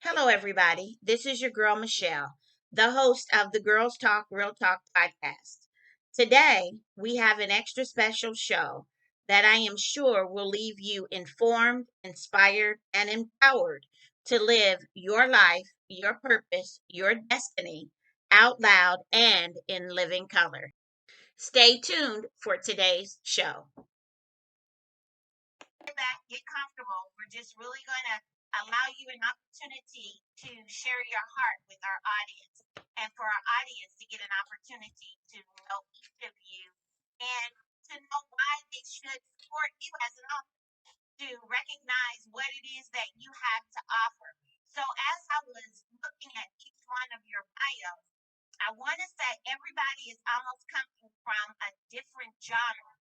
Hello, everybody. This is your girl, Michelle, the host of the Girlz Talk, Real Talk podcast. Today, we have an extra special show that I am sure will leave you informed, inspired, and empowered to live your life, your purpose, your destiny out loud and in living color. Stay tuned for today's show. Back, get comfortable. We're just really going to allow you an opportunity to share your heart with our audience and for our audience to get an opportunity to know each of you and to know why they should support you as an author, to recognize what it is that you have to offer. So as I was looking at each one of your bios, I want to say everybody is almost coming from a different genre,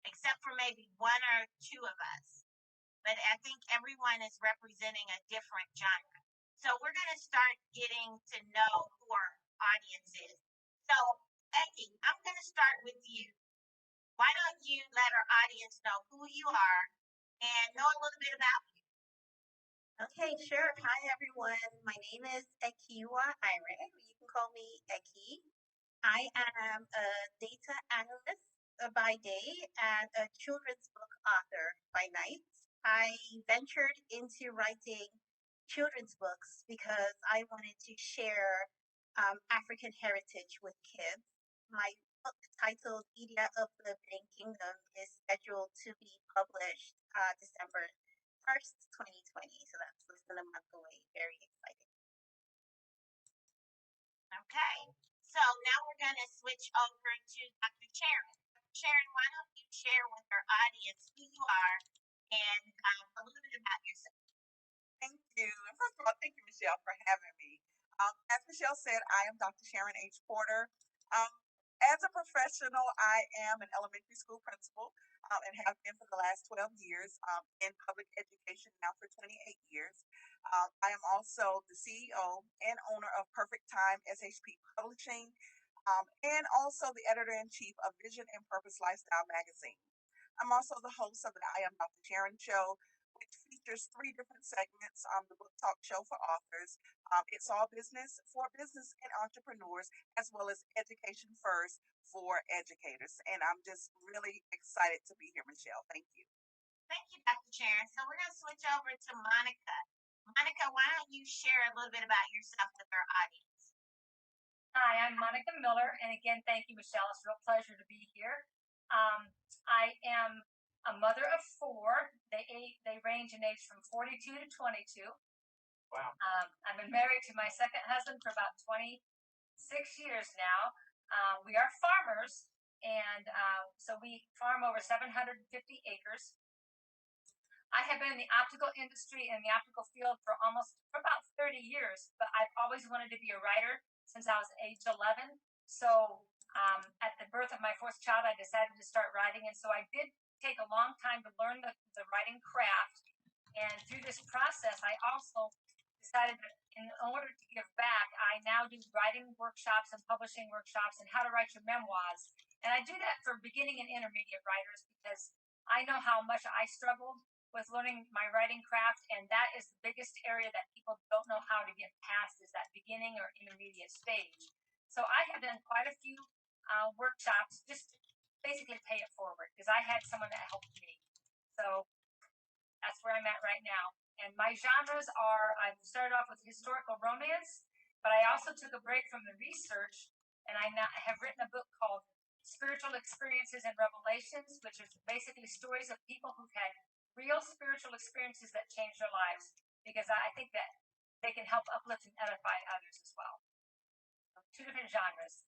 except for maybe one or two of us, but I think everyone is representing a different genre. So we're going to start getting to know who our audience is. So, Becky, I'm going to start with you. Why don't you let our audience know who you are and know a little bit about you? Okay, sure. Hi, everyone. My name is Ekiuwa Aire. You can call me Eki. I am a data analyst by day and a children's book author by night. I ventured into writing children's books because I wanted to share African heritage with kids. My book titled Media of the Living Kingdom is scheduled to be published December 1st, 2020. So that's less than a month away. Very exciting. Okay. So now we're going to switch over to Dr. Sharon. Sharon, why don't you share with our audience who you are and a little bit about yourself? Thank you. And first of all, thank you, Michelle, for having me. As Michelle said, I am Dr. Sharon H. Porter. Um, as a professional, I am an elementary school principal and have been for the last 12 years in public education now for 28 years. I am also the CEO and owner of Perfect Time SHP Publishing and also the editor in chief of Vision and Purpose Lifestyle magazine. I'm also the host of the I Am Dr. Sharon show, which features three different segments. The book talk show for authors, It's All Business for business and entrepreneurs, as well as Education First for educators. And I'm just really excited to be here, Michelle. Thank you. Thank you, Dr. Sharon. So we're going to switch over to Monica. Monica, why don't you share a little bit about yourself with our audience? Hi, I'm Monica Miller, and again, thank you, Michelle. It's a real pleasure to be here. I am a mother of four. They range in age from 42 to 22. Wow. I've been married to my second husband for about 26 years now. We are farmers, and so we farm over 750 acres. I have been in the optical industry and the optical field for about 30 years, but I've always wanted to be a writer since I was age 11. So at the birth of my fourth child, I decided to start writing. And so I did take a long time to learn the writing craft. And through this process, I also decided that in order to give back, I now do writing workshops and publishing workshops and how to write your memoirs. And I do that for beginning and intermediate writers because I know how much I struggled with learning my writing craft, and that is the biggest area that people don't know how to get past is that beginning or intermediate stage. So I have done quite a few workshops just to basically pay it forward because I had someone that helped me. So that's where I'm at right now. And my genres are, I've started off with historical romance, but I also took a break from the research and I now have written a book called Spiritual Experiences and Revelations, which is basically stories of people who've had real spiritual experiences that change their lives because I think that they can help uplift and edify others as well. So two different genres.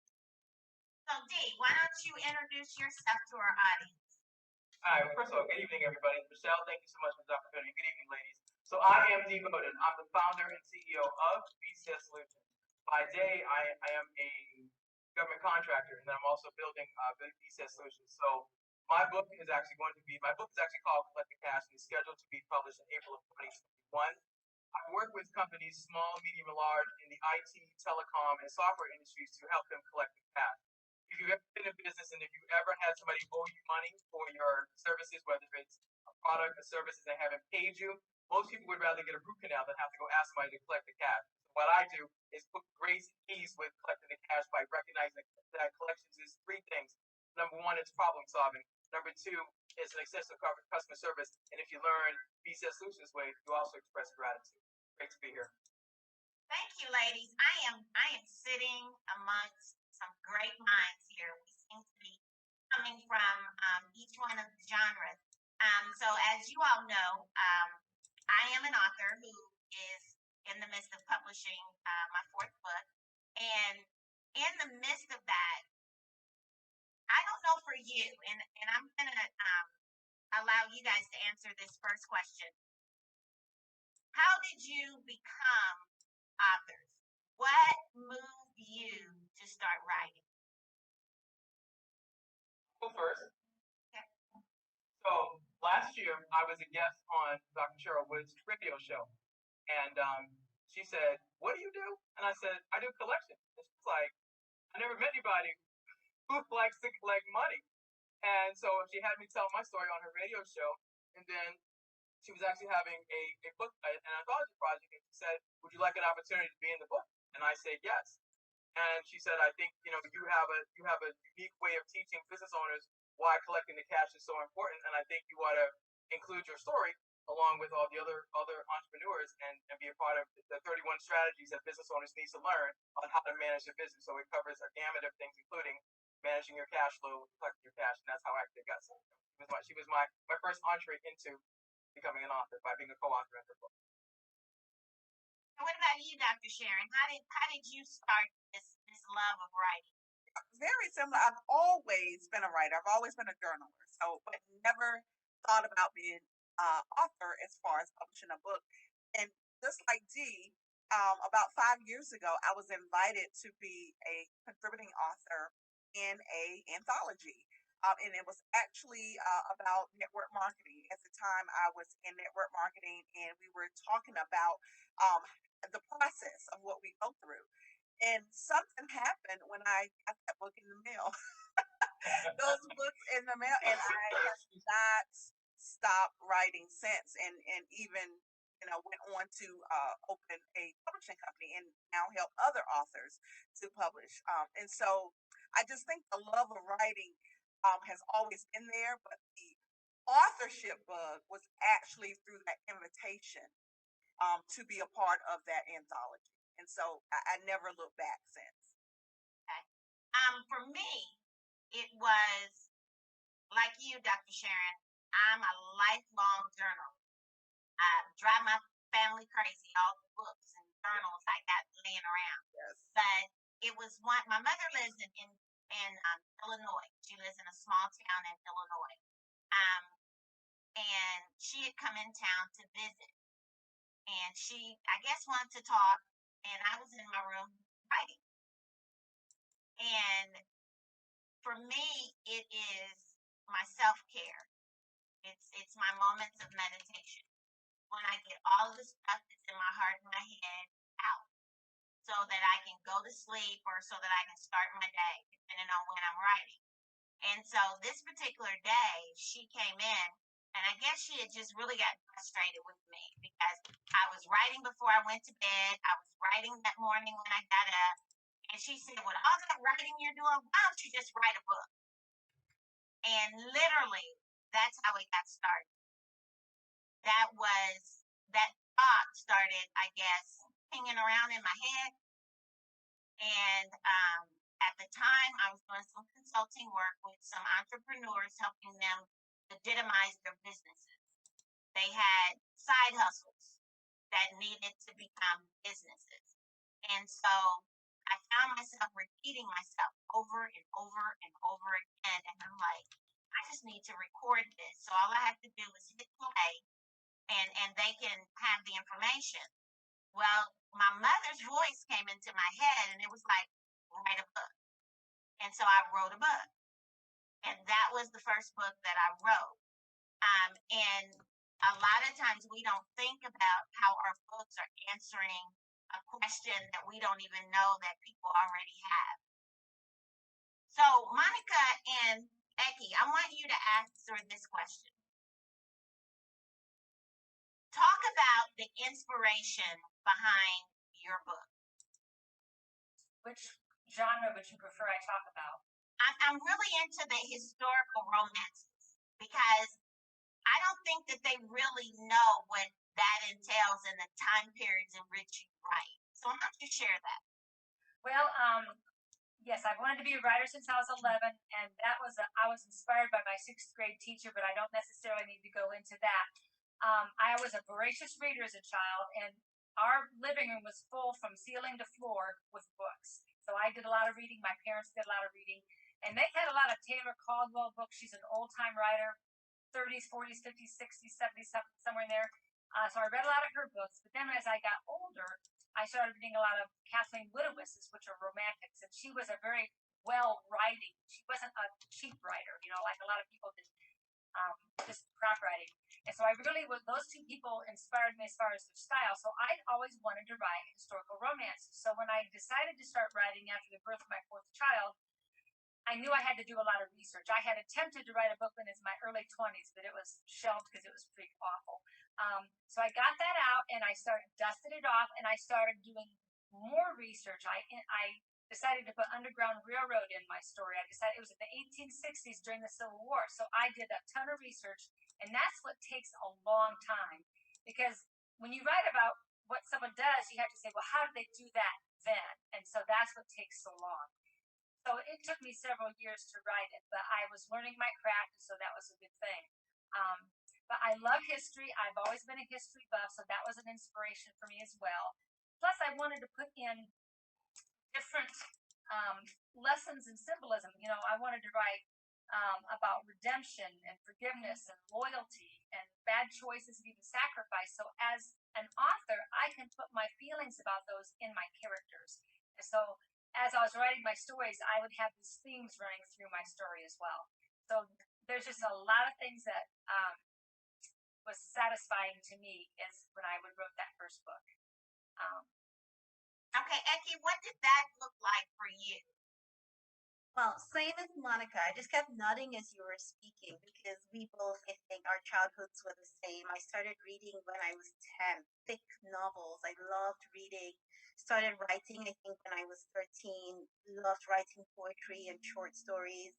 So, Dee, why don't you introduce yourself to our audience? All right, well, first of all, good evening, everybody. Michelle, thank you so much for the opportunity. Good evening, ladies. So I am Dee Bowden. I'm the founder and CEO of BCS Solutions. By day, I am a government contractor, and then I'm also building BCS Solutions. So my book is actually called Collective Cash, and it's scheduled to be published in April of 2021. I work with companies, small, medium, and large, in the IT, telecom, and software industries to help them collect the cash. If you've ever been in business and if you ever had somebody owe you money for your services, whether it's a product or services they haven't paid you, Most people would rather get a root canal than have to go ask somebody to collect the cash. So what I do is put grace ease with collecting the cash by recognizing that collections is three things. Number one, it's problem solving. Number two, it's an extensive customer service. And if you learn BCS Solutions way, you also express gratitude. Great to be here. Thank you, ladies. I am sitting amongst some great minds here. We seem to be coming from each one of the genres. So as you all know, I am an author who is in the midst of publishing my fourth book. And in the midst of that, I don't know for you, and I'm going to allow you guys to answer this first question. How did you become authors? What moved you to start writing? Go first. Okay. So last year, I was a guest on Dr. Sharon Wood's radio show. And she said, "What do you do?" And I said, "I do collection." And she's like, "I never met anybody who likes to collect money." And so she had me tell my story on her radio show. And then she was actually having a book, an anthology project. And she said, "Would you like an opportunity to be in the book?" And I said, "Yes." And she said, "I think you have a unique way of teaching business owners why collecting the cash is so important, and I think you ought to include your story along with all the other entrepreneurs and be a part of the 31 strategies that business owners need to learn on how to manage their business." So it covers a gamut of things, including managing your cash flow, collecting your cash, and that's how I actually got started. She was my first entree into becoming an author by being a co-author in her book. And what about you, Dr. Sharon? How did you start this love of writing? Very similar. I've always been a writer. I've always been a journaler. So, but never thought about being author as far as publishing a book. And just like Dee, about 5 years ago, I was invited to be a contributing author in a anthology. And it was actually about network marketing. At the time, I was in network marketing, and we were talking about the process of what we go through. And something happened when I got that book in the mail. Those books in the mail, and I have not stopped writing since, and even went on to open a publishing company and now help other authors to publish. And so I just think the love of writing has always been there, but the authorship bug was actually through that invitation to be a part of that anthology. And so I never looked back since. Okay. For me, it was like you, Dr. Sharon. I'm a lifelong journaler. I drive my family crazy, all the books and journals I got laying around. Yes. But it was one. My mother lives in Illinois. She lives in a small town in Illinois. And she had come in town to visit. And she, I guess, wanted to talk. And I was in my room writing. And for me, it is my self-care. It's my moments of meditation. When I get all of the stuff that's in my heart and my head out, so that I can go to sleep or so that I can start my day, depending on when I'm writing. And so this particular day, she came in, and I guess she had just really got frustrated with me because I was writing before I went to bed. I was writing that morning when I got up. And she said, "With all that writing you're doing, why don't you just write a book?" And literally, that's how it got started. That thought started, I guess, hanging around in my head. And at the time, I was doing some consulting work with some entrepreneurs, helping them legitimize their businesses. They had side hustles that needed to become businesses. And so I found myself repeating myself over and over and over again. And I'm like, I just need to record this. So all I have to do is hit play and they can have the information. Well, my mother's voice came into my head and it was like, write a book. And so I wrote a book. And that was the first book that I wrote. And a lot of times we don't think about how our books are answering a question that we don't even know that people already have. So Monica and Eki, I want you to answer this question. talk about the inspiration behind your book. Which genre would you prefer I talk about? I'm really into the historical romances because I don't think that they really know what that entails in the time periods in which you write. So why don't you share that? Well, yes, I've wanted to be a writer since I was 11, and I was inspired by my sixth grade teacher, but I don't necessarily need to go into that. I was a voracious reader as a child, and our living room was full from ceiling to floor with books. So I did a lot of reading. My parents did a lot of reading, and they had a lot of Taylor Caldwell books. She's an old-time writer, 30s, 40s, 50s, 60s, 70s, somewhere in there. So I read a lot of her books. But then as I got older, I started reading a lot of Kathleen Woodiwis's, which are romantics, and she was a very well writing. She wasn't a cheap writer, like a lot of people did, just crap writing. And so I really was, those two people inspired me as far as their style. So I always wanted to write historical romances. So when I decided to start writing after the birth of my fourth child, I knew I had to do a lot of research. I had attempted to write a book in my early 20s, but it was shelved because it was pretty awful. So I got that out and I dusted it off, and I started doing more research. I decided to put Underground Railroad in my story. I decided it was in the 1860s during the Civil War. So I did a ton of research, and that's what takes a long time, because when you write about what someone does, you have to say, well, how did they do that then? And so that's what takes so long. So it took me several years to write it, but I was learning my craft, so that was a good thing. But I love history. I've always been a history buff, so that was an inspiration for me as well. Plus, I wanted to put in different lessons and symbolism. I wanted to write about redemption and forgiveness and loyalty and bad choices and even sacrifice. So as an author, I can put my feelings about those in my characters. And so as I was writing my stories, I would have these themes running through my story as well. So there's just a lot of things that was satisfying to me is when I wrote that first book. Okay, Eki, what did that look like for you? Well, same as Monica. I just kept nodding as you were speaking because we both, I think, our childhoods were the same. I started reading when I was 10, thick novels. I loved reading. Started writing, I think, when I was 13. Loved writing poetry and short stories.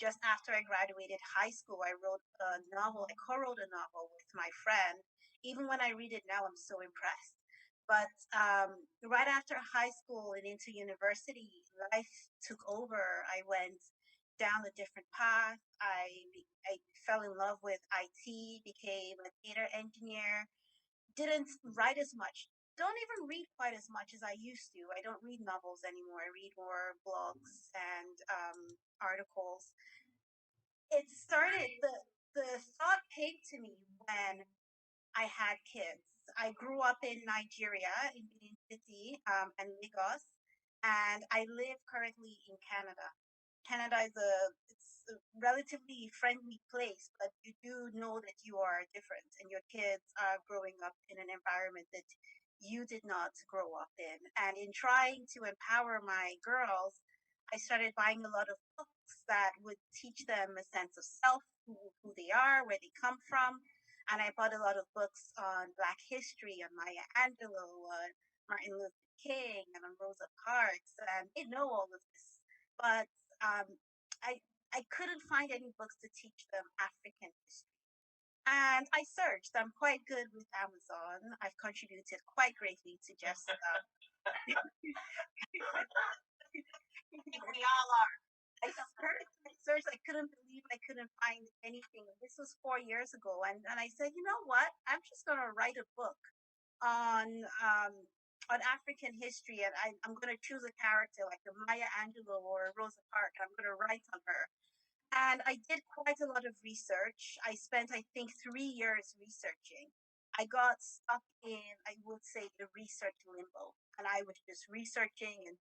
Just after I graduated high school, I wrote a novel. I co-wrote a novel with my friend. Even when I read it now, I'm so impressed. But right after high school and into university, life took over. I went down a different path. I fell in love with IT, became a data engineer, didn't write as much. Don't even read quite as much as I used to. I don't read novels anymore. I read more blogs and articles. It started, the thought came to me when I had kids. I grew up in Nigeria, in Benin City, and Lagos, and I live currently in Canada. Canada is it's a relatively friendly place, but you do know that you are different, and your kids are growing up in an environment that you did not grow up in. And in trying to empower my girls, I started buying a lot of books that would teach them a sense of self, who they are, where they come from. And I bought a lot of books on Black history, on Maya Angelou, on Martin Luther King, and on Rosa Parks, and they know all of this. But um, I couldn't find any books to teach them African history. And I searched. I'm quite good with Amazon. I've contributed quite greatly to just. I think we all are. I searched. I couldn't believe I couldn't find anything. This was 4 years ago, and I said, you know what? I'm just gonna write a book on African history, and I'm gonna choose a character like a Maya Angelou or a Rosa Parks. I'm gonna write on her. And I did quite a lot of research. I spent, I think, 3 years researching. I got stuck in, I would say, the research limbo. And I was just researching and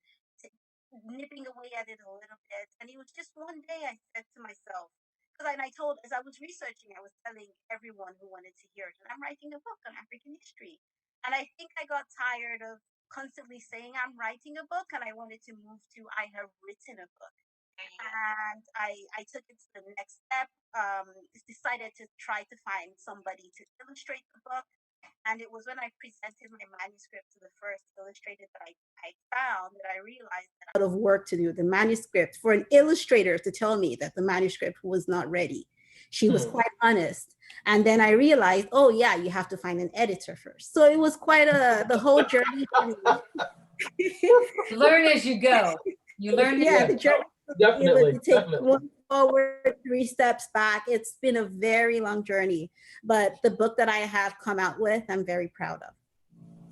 nipping away at it a little bit. And it was just one day I said to myself, because I told, as I was researching, I was telling everyone who wanted to hear it, and I'm writing a book on African history. And I think I got tired of constantly saying I'm writing a book, and I wanted to move to I have written a book. And I took it to the next step, decided to try to find somebody to illustrate the book. And it was when I presented my manuscript to the first illustrator that I found that I realized that a lot of work to do, the manuscript, for an illustrator to tell me that the manuscript was not ready. She was quite honest. And then I realized, oh yeah, you have to find an editor first. So it was quite the whole journey for me. Learn as you go. You learn. Yeah, the journey. Definitely. To take one forward, 3 steps back. It's been a very long journey, but the book that I have come out with, I'm very proud of.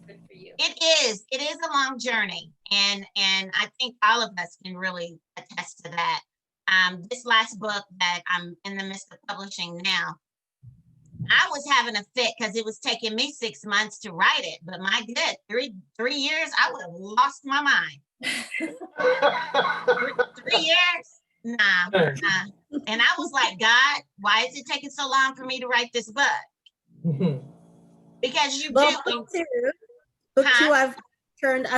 Good for you. It is a long journey, and I think all of us can really attest to that. This last book that I'm in the midst of publishing now, I was having a fit because it was taking me 6 months to write it, but my good, 3 years, I would have lost my mind. 3 years? Nah. And I was like, God, why is it taking so long for me to write this book? Because you do. Book two, I've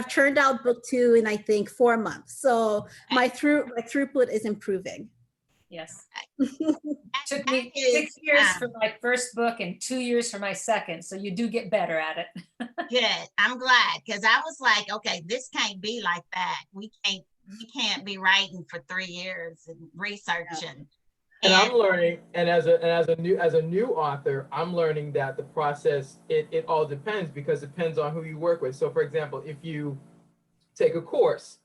churned out book 2 in I think 4 months. So my throughput is improving. Yes. Took me 6 years for my first book and 2 years for my second. So you do get better at it. Good. I'm glad, because I was like, okay, this can't be like that. We can't be writing for 3 years and researching. And I'm learning, and as a new author, I'm learning that the process, it all depends, because it depends on who you work with. So for example, if you take a course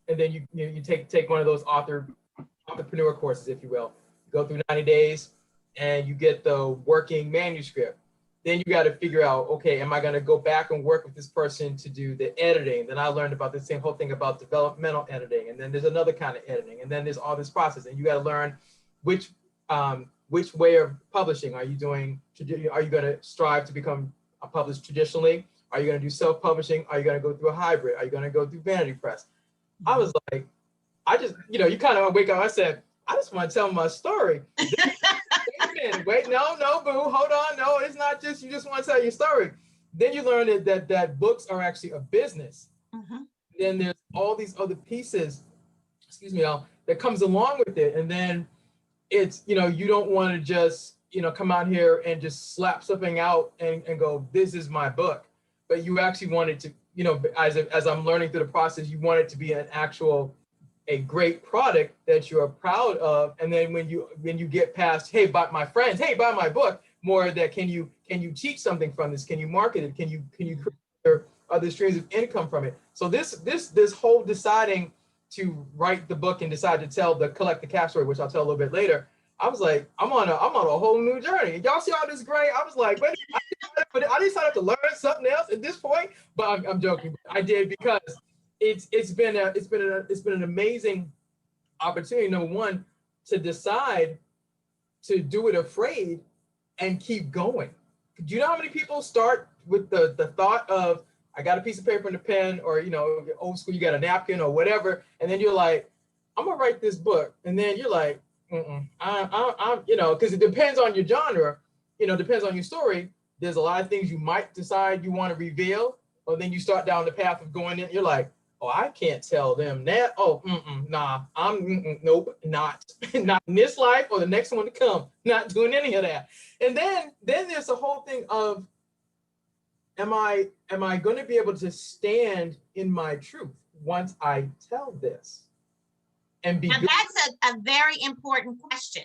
and then you take one of those entrepreneur courses, if you will, go through 90 days and you get the working manuscript, then you got to figure out, okay, am I going to go back and work with this person to do the editing? Then I learned about the same whole thing about developmental editing, and then there's another kind of editing, and then there's all this process, and you got to learn which way of publishing are you doing. Are you going to strive to become a published traditionally? Are you going to do self-publishing? Are you going to go through a hybrid? Are you going to go through vanity press? I was like, I just, you kind of wake up. I said, I just want to tell my story. Wait, no, boo, hold on. No, it's not just, you just want to tell your story. Then you learn that books are actually a business. Then there's all these other pieces, that comes along with it. And then it's, you don't want to just, come out here and just slap something out and go, this is my book. But you actually want it to, as I'm learning through the process, you want it to be a great product that you're proud of. And then when you get past, hey, buy my friends, hey, buy my book, more that can you teach something from this? Can you market it? Can you create other streams of income from it? So this whole deciding to write the book and decide to collect the cap story, which I'll tell a little bit later, I was like, I'm on a whole new journey. Y'all see all this great? I was like, wait, I didn't sign up to learn something else at this point. But I'm joking. I did, because it's been an amazing opportunity. Number one, to decide to do it afraid and keep going. Do you know how many people start with the thought of, I got a piece of paper and a pen, or old school, you got a napkin or whatever, and then you're like, I'm gonna write this book, and then you're like, I'm because it depends on your genre, depends on your story. There's a lot of things you might decide you want to reveal, or then you start down the path of going in. You're like, oh, I can't tell them that. Oh, nah, nope, not in this life or the next one to come. Not doing any of that. And then there's the whole thing of, am I going to be able to stand in my truth once I tell this? And now that's a very important question,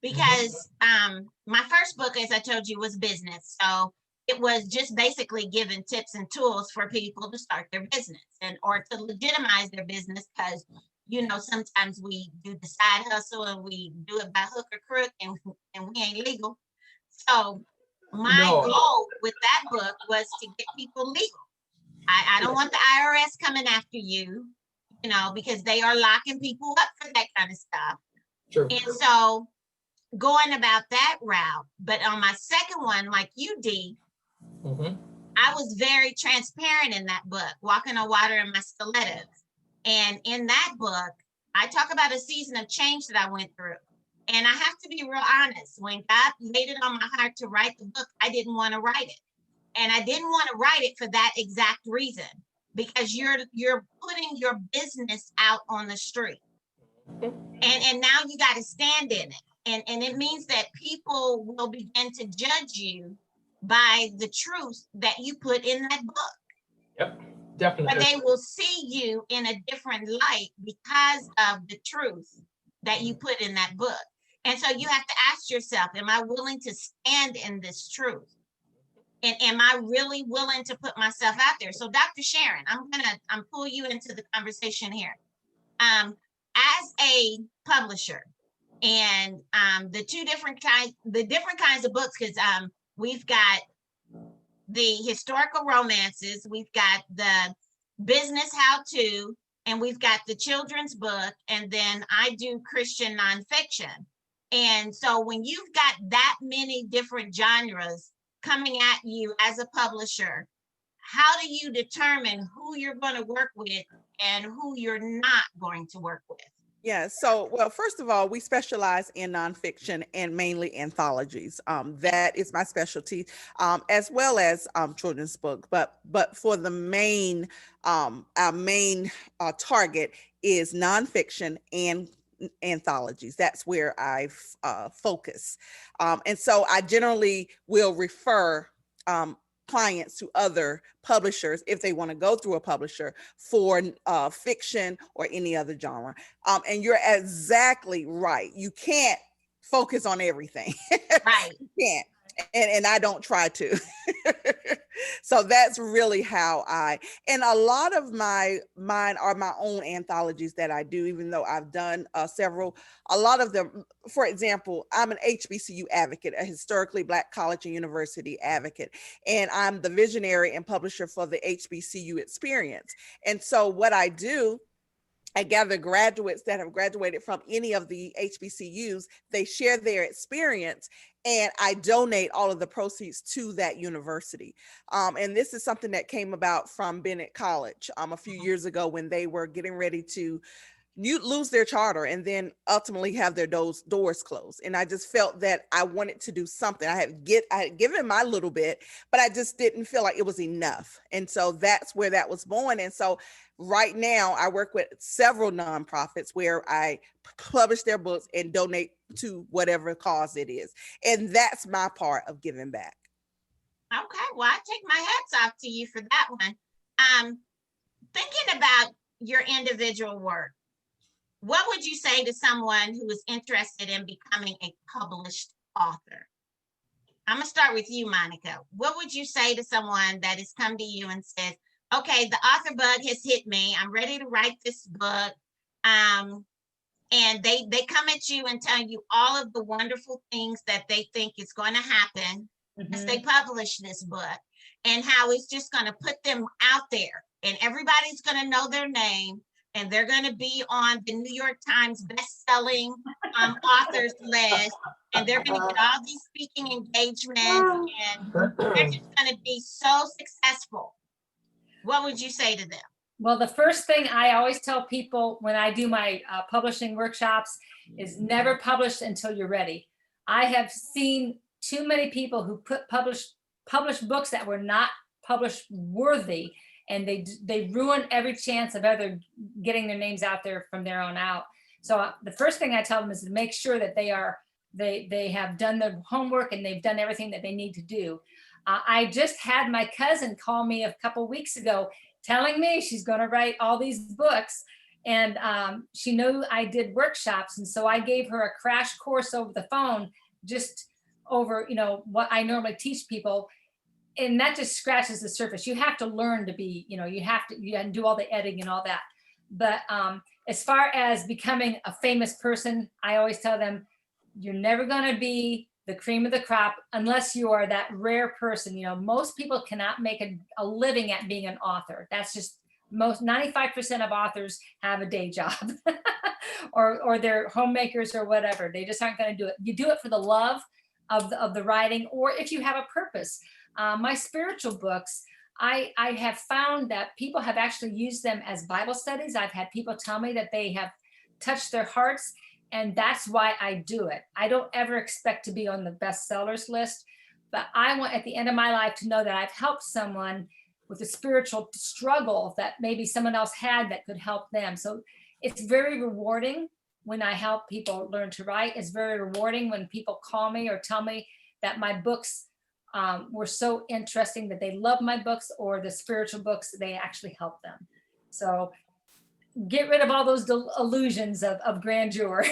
because my first book, as I told you, was business. So it was just basically giving tips and tools for people to start their business or to legitimize their business, because sometimes we do the side hustle and we do it by hook or crook, and we ain't legal. So my goal with that book was to get people legal. I don't want the IRS coming after you, because they are locking people up for that kind of stuff. True. And so going about that route. But on my second one, like you, Dee, I was very transparent in that book, Walking on Water in My Stilettos. And in that book, I talk about a season of change that I went through. And I have to be real honest. When God laid it on my heart to write the book, I didn't want to write it. And I didn't want to write it for that exact reason, because you're putting your business out on the street. And now you got to stand in it. And it means that people will begin to judge you by the truth that you put in that book. Yep, definitely. But they will see you in a different light because of the truth that you put in that book. And so you have to ask yourself, am I willing to stand in this truth? And am I really willing to put myself out there? So Dr. Sharon, I'm pull you into the conversation here. As a publisher, and the different kinds of books, because we've got the historical romances, we've got the business how-to, and we've got the children's book, and then I do Christian nonfiction. And so when you've got that many different genres coming at you as a publisher, how do you determine who you're going to work with and who you're not going to work with? Yeah, so, well, first of all, we specialize in nonfiction and mainly anthologies. That is my specialty, as well as children's book. But for the main, our main target is nonfiction and anthologies. That's where I focus. And so I generally will refer clients to other publishers if they want to go through a publisher for fiction or any other genre. And you're exactly right. You can't focus on everything. Right. You can't. And I don't try to. So that's really how and a lot of mine are my own anthologies that I do, even though I've done several. A lot of them, for example, I'm an HBCU advocate, a historically Black college and university advocate, and I'm the visionary and publisher for the HBCU experience. And so what I do, I gather graduates that have graduated from any of the HBCUs, they share their experience, and I donate all of the proceeds to that university. And this is something that came about from Bennett College a few years ago when they were getting ready to lose their charter and then ultimately have their doors closed. And I just felt that I wanted to do something. I had given my little bit, but I just didn't feel like it was enough. And so that's where that was born. And so right now I work with several nonprofits where I publish their books and donate to whatever cause it is. And that's my part of giving back. Okay, well, I take my hats off to you for that one. Thinking about your individual work, what would you say to someone who is interested in becoming a published author? I'm gonna start with you, Monica. What would you say to someone that has come to you and says, okay, the author bug has hit me, I'm ready to write this book, and they come at you and tell you all of the wonderful things that they think is going to happen as they publish this book, and how it's just going to put them out there and everybody's going to know their name and they're going to be on the New York Times best-selling authors list, and they're going to get all these speaking engagements, and they're just going to be so successful. What would you say to them? Well, the first thing I always tell people when I do my publishing workshops is never publish until you're ready. I have seen too many people who published books that were not published worthy, and they ruin every chance of ever getting their names out there from there on out. So the first thing I tell them is to make sure that they have done their homework and they've done everything that they need to do. I just had my cousin call me a couple weeks ago telling me she's going to write all these books, and she knew I did workshops, and so I gave her a crash course over the phone, just over what I normally teach people, and that just scratches the surface. You have to learn to be, you have to do all the editing and all that. But as far as becoming a famous person, I always tell them you're never going to be the cream of the crop unless you are that rare person. Most people cannot make a living at being an author. That's just 95% of authors have a day job or they're homemakers or whatever. They just aren't going to do it. You do it for the love of the writing, or if you have a purpose. My spiritual books, I have found that people have actually used them as Bible studies. I've had people tell me that they have touched their hearts, and that's why I do it. I don't ever expect to be on the bestsellers list, but I want at the end of my life to know that I've helped someone with a spiritual struggle that maybe someone else had that could help them. So it's very rewarding when I help people learn to write. It's very rewarding when people call me or tell me that my books were so interesting that they love my books, or the spiritual books, they actually help them. So get rid of all those illusions of grandeur.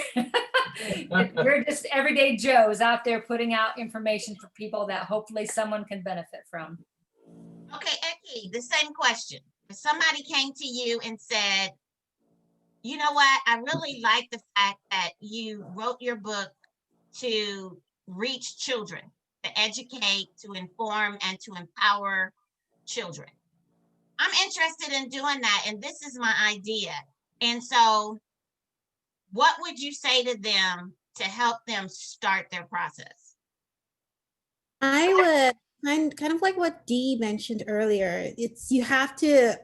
We're just everyday Joes out there putting out information for people that hopefully someone can benefit from. Okay, Eki, the same question. If somebody came to you and said, you know what, I really like the fact that you wrote your book to reach children, to educate, to inform, and to empower children. I'm interested in doing that, and this is my idea. And so, what would you say to them to help them start their process? I would kind of like what Dee mentioned earlier. It's you have to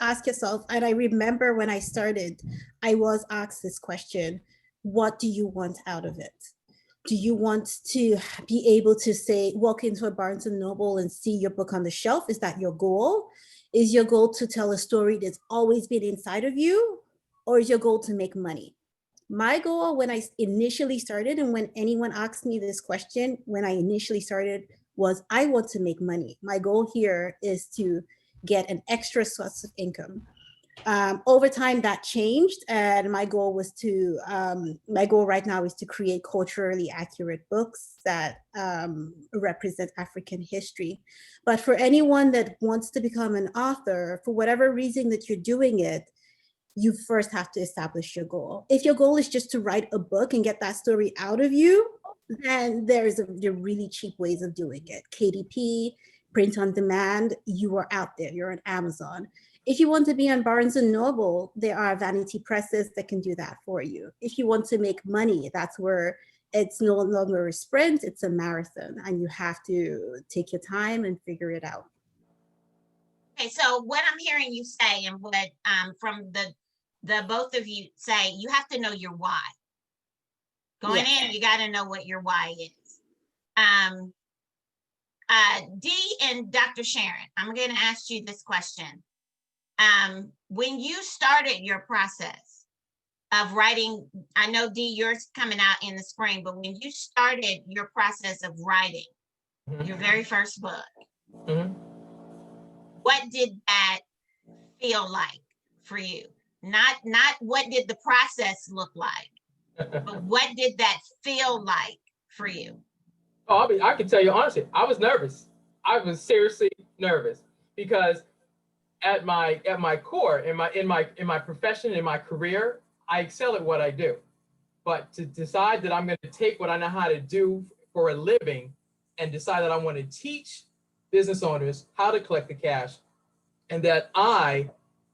ask yourself, and I remember when I started, I was asked this question: what do you want out of it? Do you want to be able to say, walk into a Barnes and Noble and see your book on the shelf? Is that your goal? Is your goal to tell a story that's always been inside of you? Or is your goal to make money? My goal when I initially started, and when anyone asked me this question, when I initially started, was I want to make money. My goal here is to get an extra source of income. Over time that changed, and my goal right now is to create culturally accurate books that represent African history. But for anyone that wants to become an author, for whatever reason that you're doing it, you first have to establish your goal. If your goal is just to write a book and get that story out of you, then there are really cheap ways of doing it. KDP, print on demand, you are out there, you're on Amazon. If you want to be on Barnes and Noble, there are vanity presses that can do that for you. If you want to make money, that's where it's no longer a sprint, it's a marathon, and you have to take your time and figure it out. Okay, so what I'm hearing you say, and what from the both of you say, you have to know your why. Going in, you got to know what your why is. Dee and Dr. Sharon, I'm going to ask you this question. When you started your process of writing, I know Dee, yours coming out in the spring, but when you started your process of writing your very first book, what did that feel like for you? Not what did the process look like, but what did that feel like for you? Oh, I can tell you honestly, I was nervous. I was seriously nervous because at my core, in my profession, in my career, I excel at what I do. But to decide that I'm going to take what I know how to do for a living and decide that I want to teach business owners how to collect the cash, and that I,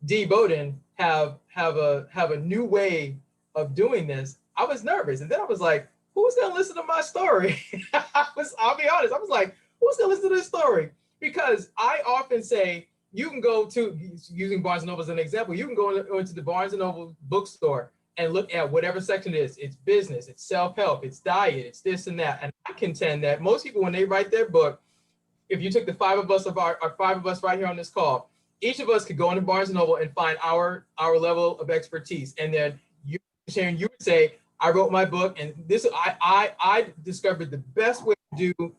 Dee Bowden, have a new way of doing this, I was nervous. And then I was like, who's going to listen to my story? I'll be honest, I was like, who's going to listen to this story? Because I often say, you can go to, using Barnes & Noble as an example, you can go into the Barnes & Noble bookstore and look at whatever section it is. It's business, it's self-help, it's diet, it's this and that. And I contend that most people, when they write their book, if you took the five of us right here on this call, each of us could go into Barnes & Noble and find our level of expertise. And then you, Sharon, you would say, I wrote my book, and this I discovered the best way to do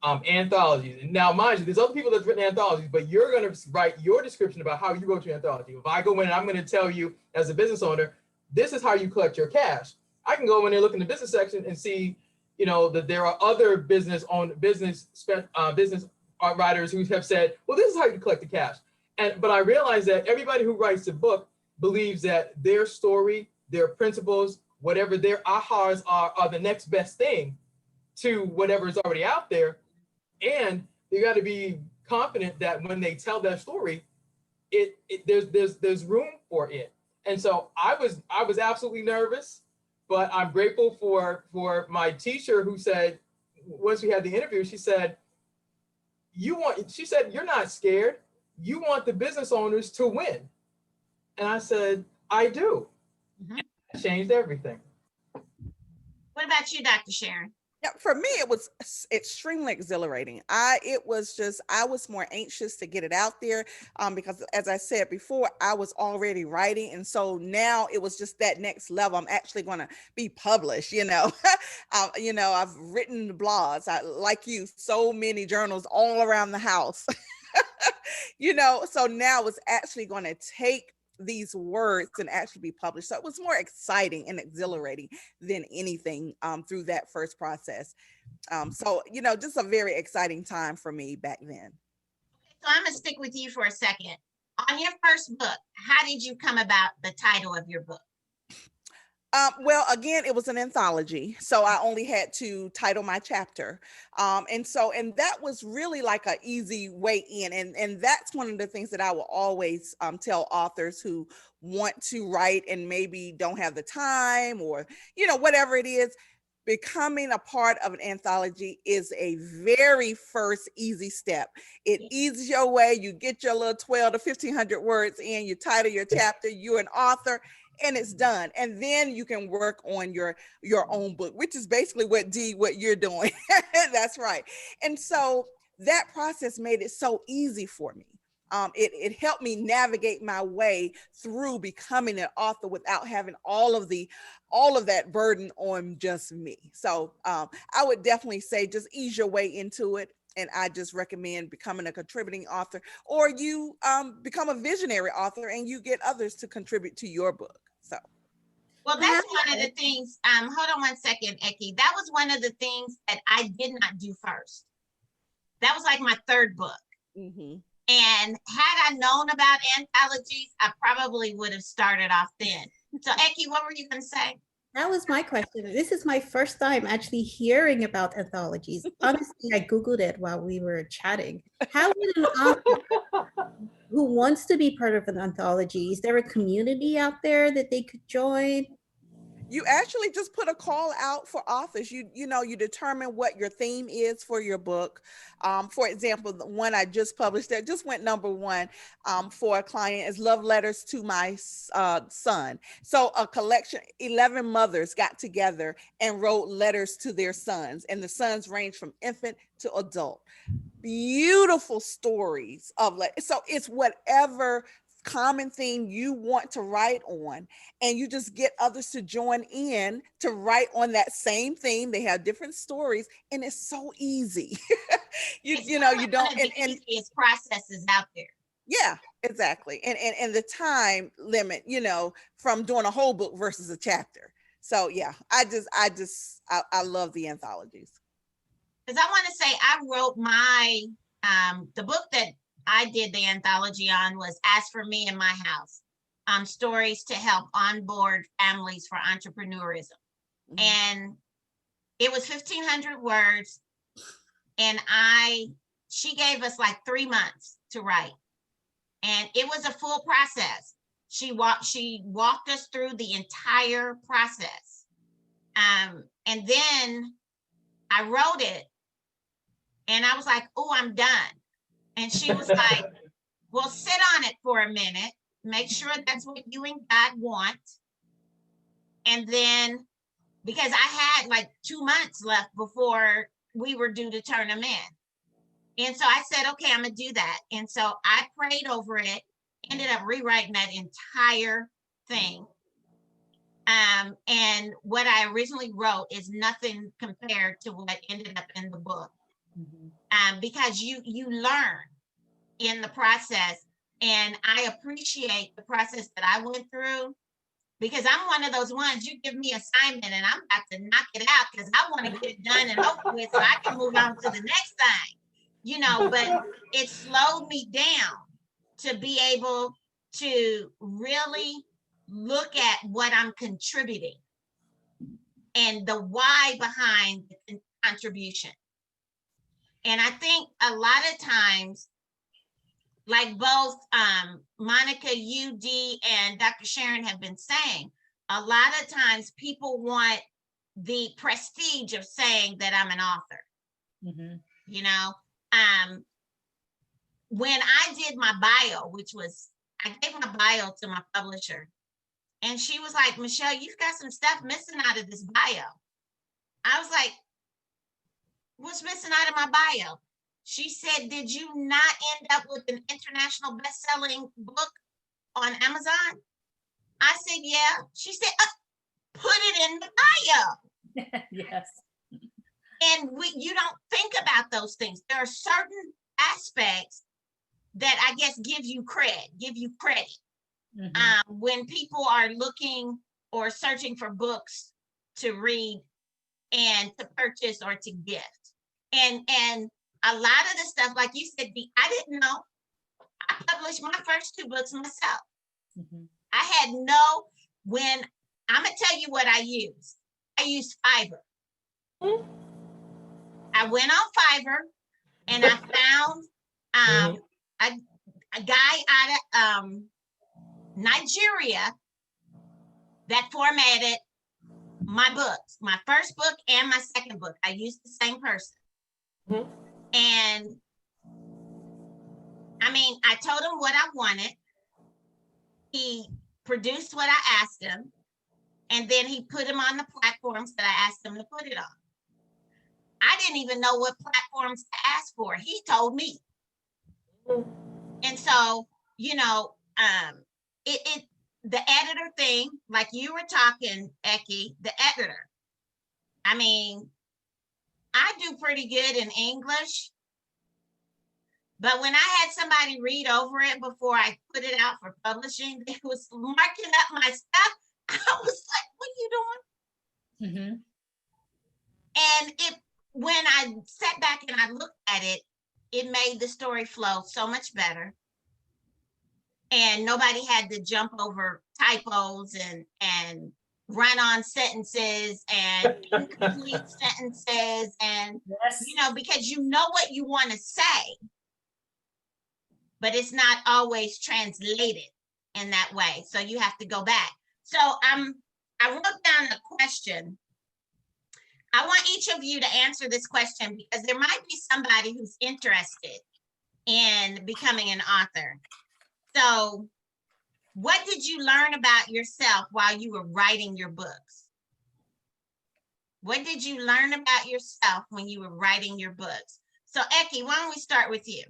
anthologies. And now, mind you, there's other people that's written anthologies, but you're going to write your description about how you wrote your anthology. If I go in and I'm going to tell you as a business owner, this is how you collect your cash. I can go in and look in the business section and see, you know, that there are other business writers who have said, well, this is how you collect the cash. But I realize that everybody who writes a book believes that their story, their principles, whatever their ahas are the next best thing to whatever is already out there. And you got to be confident that when they tell their story, there's room for it. And so I was absolutely nervous, but I'm grateful for my teacher who said, once we had the interview, she said, you're not scared. You want the business owners to win. And I said, I do. Mm-hmm. That changed everything. What about you, Dr. Sharon? Yeah, for me, it was extremely exhilarating. I was more anxious to get it out there, because as I said before, I was already writing, and so now it was just that next level. I'm actually going to be published. I've written blogs. Like you, so many journals all around the house. So now it's actually going to take these words and actually be published. So it was more exciting and exhilarating than anything through that first process. So just a very exciting time for me back then. So I'm gonna stick with you for a second. On your first book, how did you come about the title of your book? Well, again, it was an anthology, so I only had to title my chapter, and that was really like an easy way in, and that's one of the things that I will always tell authors who want to write and maybe don't have the time, or whatever it is. Becoming a part of an anthology is a very first easy step. It eases your way. You get your little 12 to 1500 words in, you title your chapter, you're an author, and it's done. And then you can work on your own book, which is basically what you're doing. That's right. And so that process made it so easy for me. It helped me navigate my way through becoming an author without having all of that burden on just me. So I would definitely say just ease your way into it. And I just recommend becoming a contributing author, or you become a visionary author and you get others to contribute to your book. So, well, that's one of the things. Hold on one second, Eki. That was one of the things that I did not do first. That was like my third book. mm-hmm. And had I known about anthologies, I probably would have started off then. So, Eki, what were you going to say? That was my question. This is my first time actually hearing about anthologies. Honestly, I Googled it while we were chatting. How would an author who wants to be part of an anthology, is there a community out there that they could join? You actually just put a call out for authors. You determine what your theme is for your book. For example, the one I just published that just went #1 for a client is Love Letters to My Son. So a collection, 11 mothers got together and wrote letters to their sons, and the sons range from infant to adult. Beautiful stories so it's whatever common theme you want to write on, and you just get others to join in to write on that same theme. They have different stories, and it's so easy. you don't, one of the easiest processes out there. Yeah, exactly. And the time limit, from doing a whole book versus a chapter. So yeah, I love the anthologies. Because I want to say I wrote my the book that I did the anthology on was As for Me in My House, stories to help onboard families for entrepreneurism. Mm-hmm. And it was 1,500 words, and she gave us like 3 months to write, and it was a full process. She walked us through the entire process, and then I wrote it, and I was like, "Oh, I'm done." And she was like, "Well, sit on it for a minute, make sure that's what you and God want." And then, because I had like 2 months left before we were due to turn them in. And so I said, okay, I'm gonna do that. And so I prayed over it, ended up rewriting that entire thing. And what I originally wrote is nothing compared to what ended up in the book. Mm-hmm. Because you learn in the process, and I appreciate the process that I went through, because I'm one of those ones, you give me assignment and I'm about to knock it out because I want to get it done and over with so I can move on to the next thing, but it slowed me down to be able to really look at what I'm contributing and the why behind the contribution. And I think a lot of times, like both Monica, UD, and Dr. Sharon have been saying, a lot of times people want the prestige of saying that I'm an author. Mm-hmm. When I did my bio, I gave my bio to my publisher, and she was like, "Michelle, you've got some stuff missing out of this bio." I was like, was missing out of my bio. She said, did you not end up with an international best-selling book on Amazon? I said, yeah. She said, put it in the bio. Yes. And you don't think about those things. There are certain aspects that I guess give you credit. When people are looking or searching for books to read and to purchase or to gift. And a lot of the stuff, like you said, I didn't know. I published my first 2 books myself. I had I'm gonna tell you what I used. I used Fiverr. I went on Fiverr and I found a guy out of Nigeria that formatted my books, my first book and my second book. I used the same person. And I mean, I told him what I wanted. He produced what I asked him, and then he put them on the platforms that I asked him to put it on. I didn't even know what platforms to ask for. He told me. And so, you know, the editor thing, like you were talking, Eki, the editor. I mean, I do pretty good in English, but when I had somebody read over it before I put it out for publishing, they was marking up my stuff. I was like, what are you doing? And when I sat back and I looked at it, it made the story flow so much better. And nobody had to jump over typos and run-on sentences and incomplete sentences, and you know, because you know what you want to say, but it's not always translated in that way. So you have to go back. So I wrote down a question. I want each of you to answer this question because there might be somebody who's interested in becoming an author. So what did you learn about yourself while you were writing your books? What did you learn about yourself when you were writing your books? So Eki, why don't we start with you?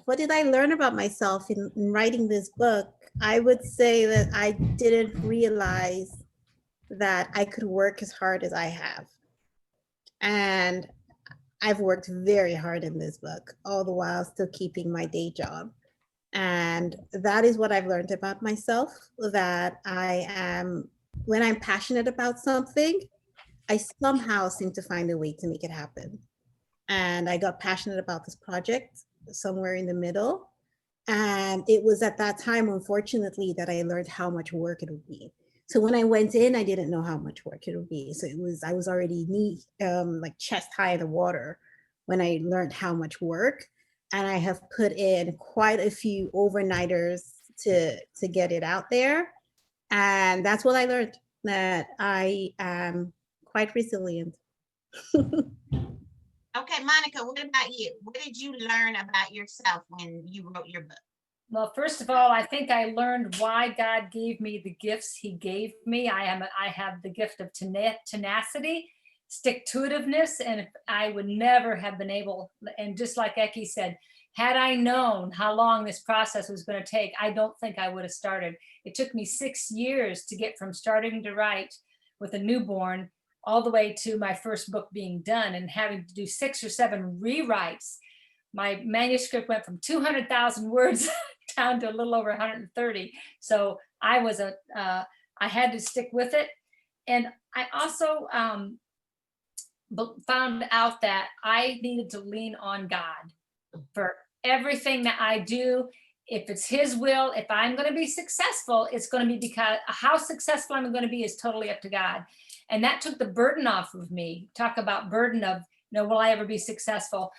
What did I learn about myself in writing this book? I would say that I didn't realize that I could work as hard as I have. And I've worked very hard in this book, all the while still keeping my day job. And that is what I've learned about myself, that when I'm passionate about something, I somehow seem to find a way to make it happen. And I got passionate about this project somewhere in the middle. And it was at that time, unfortunately, that I learned how much work it would be. So when I went in, I didn't know how much work it would be. So I was already like chest high in the water when I learned how much work. And I have put in quite a few overnighters to get it out there. And that's what I learned, that I am quite resilient. Okay, Monica, what about you? What did you learn about yourself when you wrote your book? Well, first of all, I think I learned why God gave me the gifts he gave me. I have the gift of tenacity, stick-to-itiveness, and I would never have been able, and just like Eki said, had I known how long this process was going to take, I don't think I would have started. It took me 6 years to get from starting to write with a newborn all the way to my first book being done and having to do 6 or 7 rewrites. My manuscript went from 200,000 words down to a little over 130. So I had to stick with it. And I also found out that I needed to lean on God for everything that I do. If it's his will, if I'm going to be successful, it's going to be because how successful I'm going to be is totally up to God. And that took the burden off of me. Talk about burden of, will I ever be successful?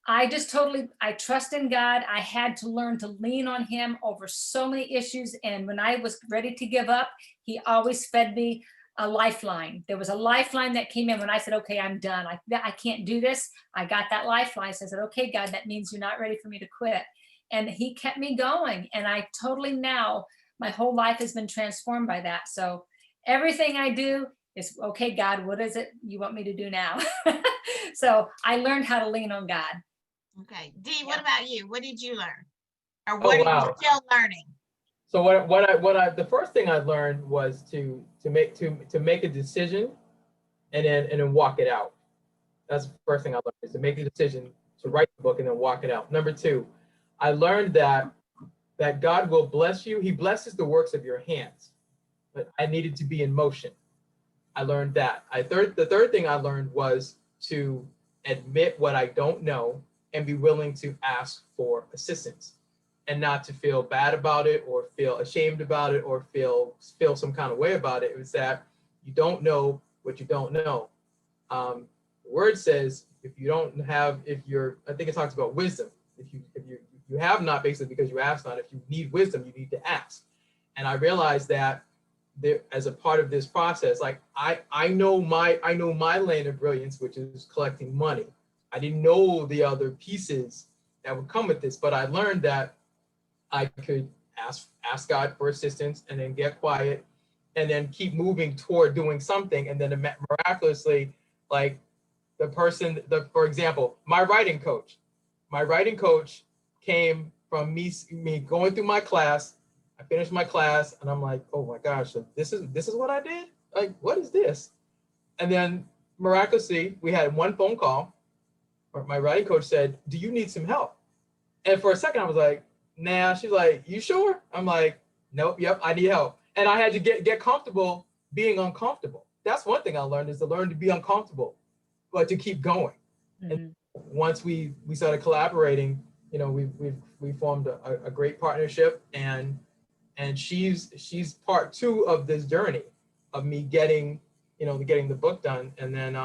I trust in God. I had to learn to lean on him over so many issues. And when I was ready to give up, he always fed me a lifeline. There was a lifeline that came in when I said, okay, I'm done. I can't do this. I got that lifeline. So I said, okay, God, that means you're not ready for me to quit. And he kept me going. And I totally now, my whole life has been transformed by that. So Everything I do is, okay, God, what is it you want me to do now? So I learned how to lean on God. Okay. Dee, what about you? What did you learn? Or Oh, what are you wow. still learning? So the first thing I learned was to make a decision and then walk it out. That's the first thing I learned, is to make a decision to write the book and then walk it out. Number two, I learned that God will bless you. He blesses the works of your hands, but I needed to be in motion. I learned that. The third thing I learned was to admit what I don't know and be willing to ask for assistance, and not to feel bad about it or feel ashamed about it or feel some kind of way about it. It was that you don't know what you don't know. The word says, if you're, I think it talks about wisdom. If you have not, basically because you ask not. If you need wisdom, you need to ask. And I realized that there, as a part of this process, like I know my lane of brilliance, which is collecting money. I didn't know the other pieces that would come with this, but I learned that I could ask God for assistance and then get quiet and then keep moving toward doing something. And then miraculously, like for example, my writing coach came from me going through my class. I finished my class and I'm like, oh my gosh, so this is what I did? Like, what is this? And then miraculously, we had one phone call where my writing coach said, do you need some help? And for a second I was like, nah. She's like, you sure? I'm like, nope, yep, I need help. And I had to get comfortable being uncomfortable. That's one thing I learned, is to learn to be uncomfortable, but to keep going. Mm-hmm. And once we started collaborating, you know, we formed a great partnership, and she's part two of this journey of me getting the book done. And then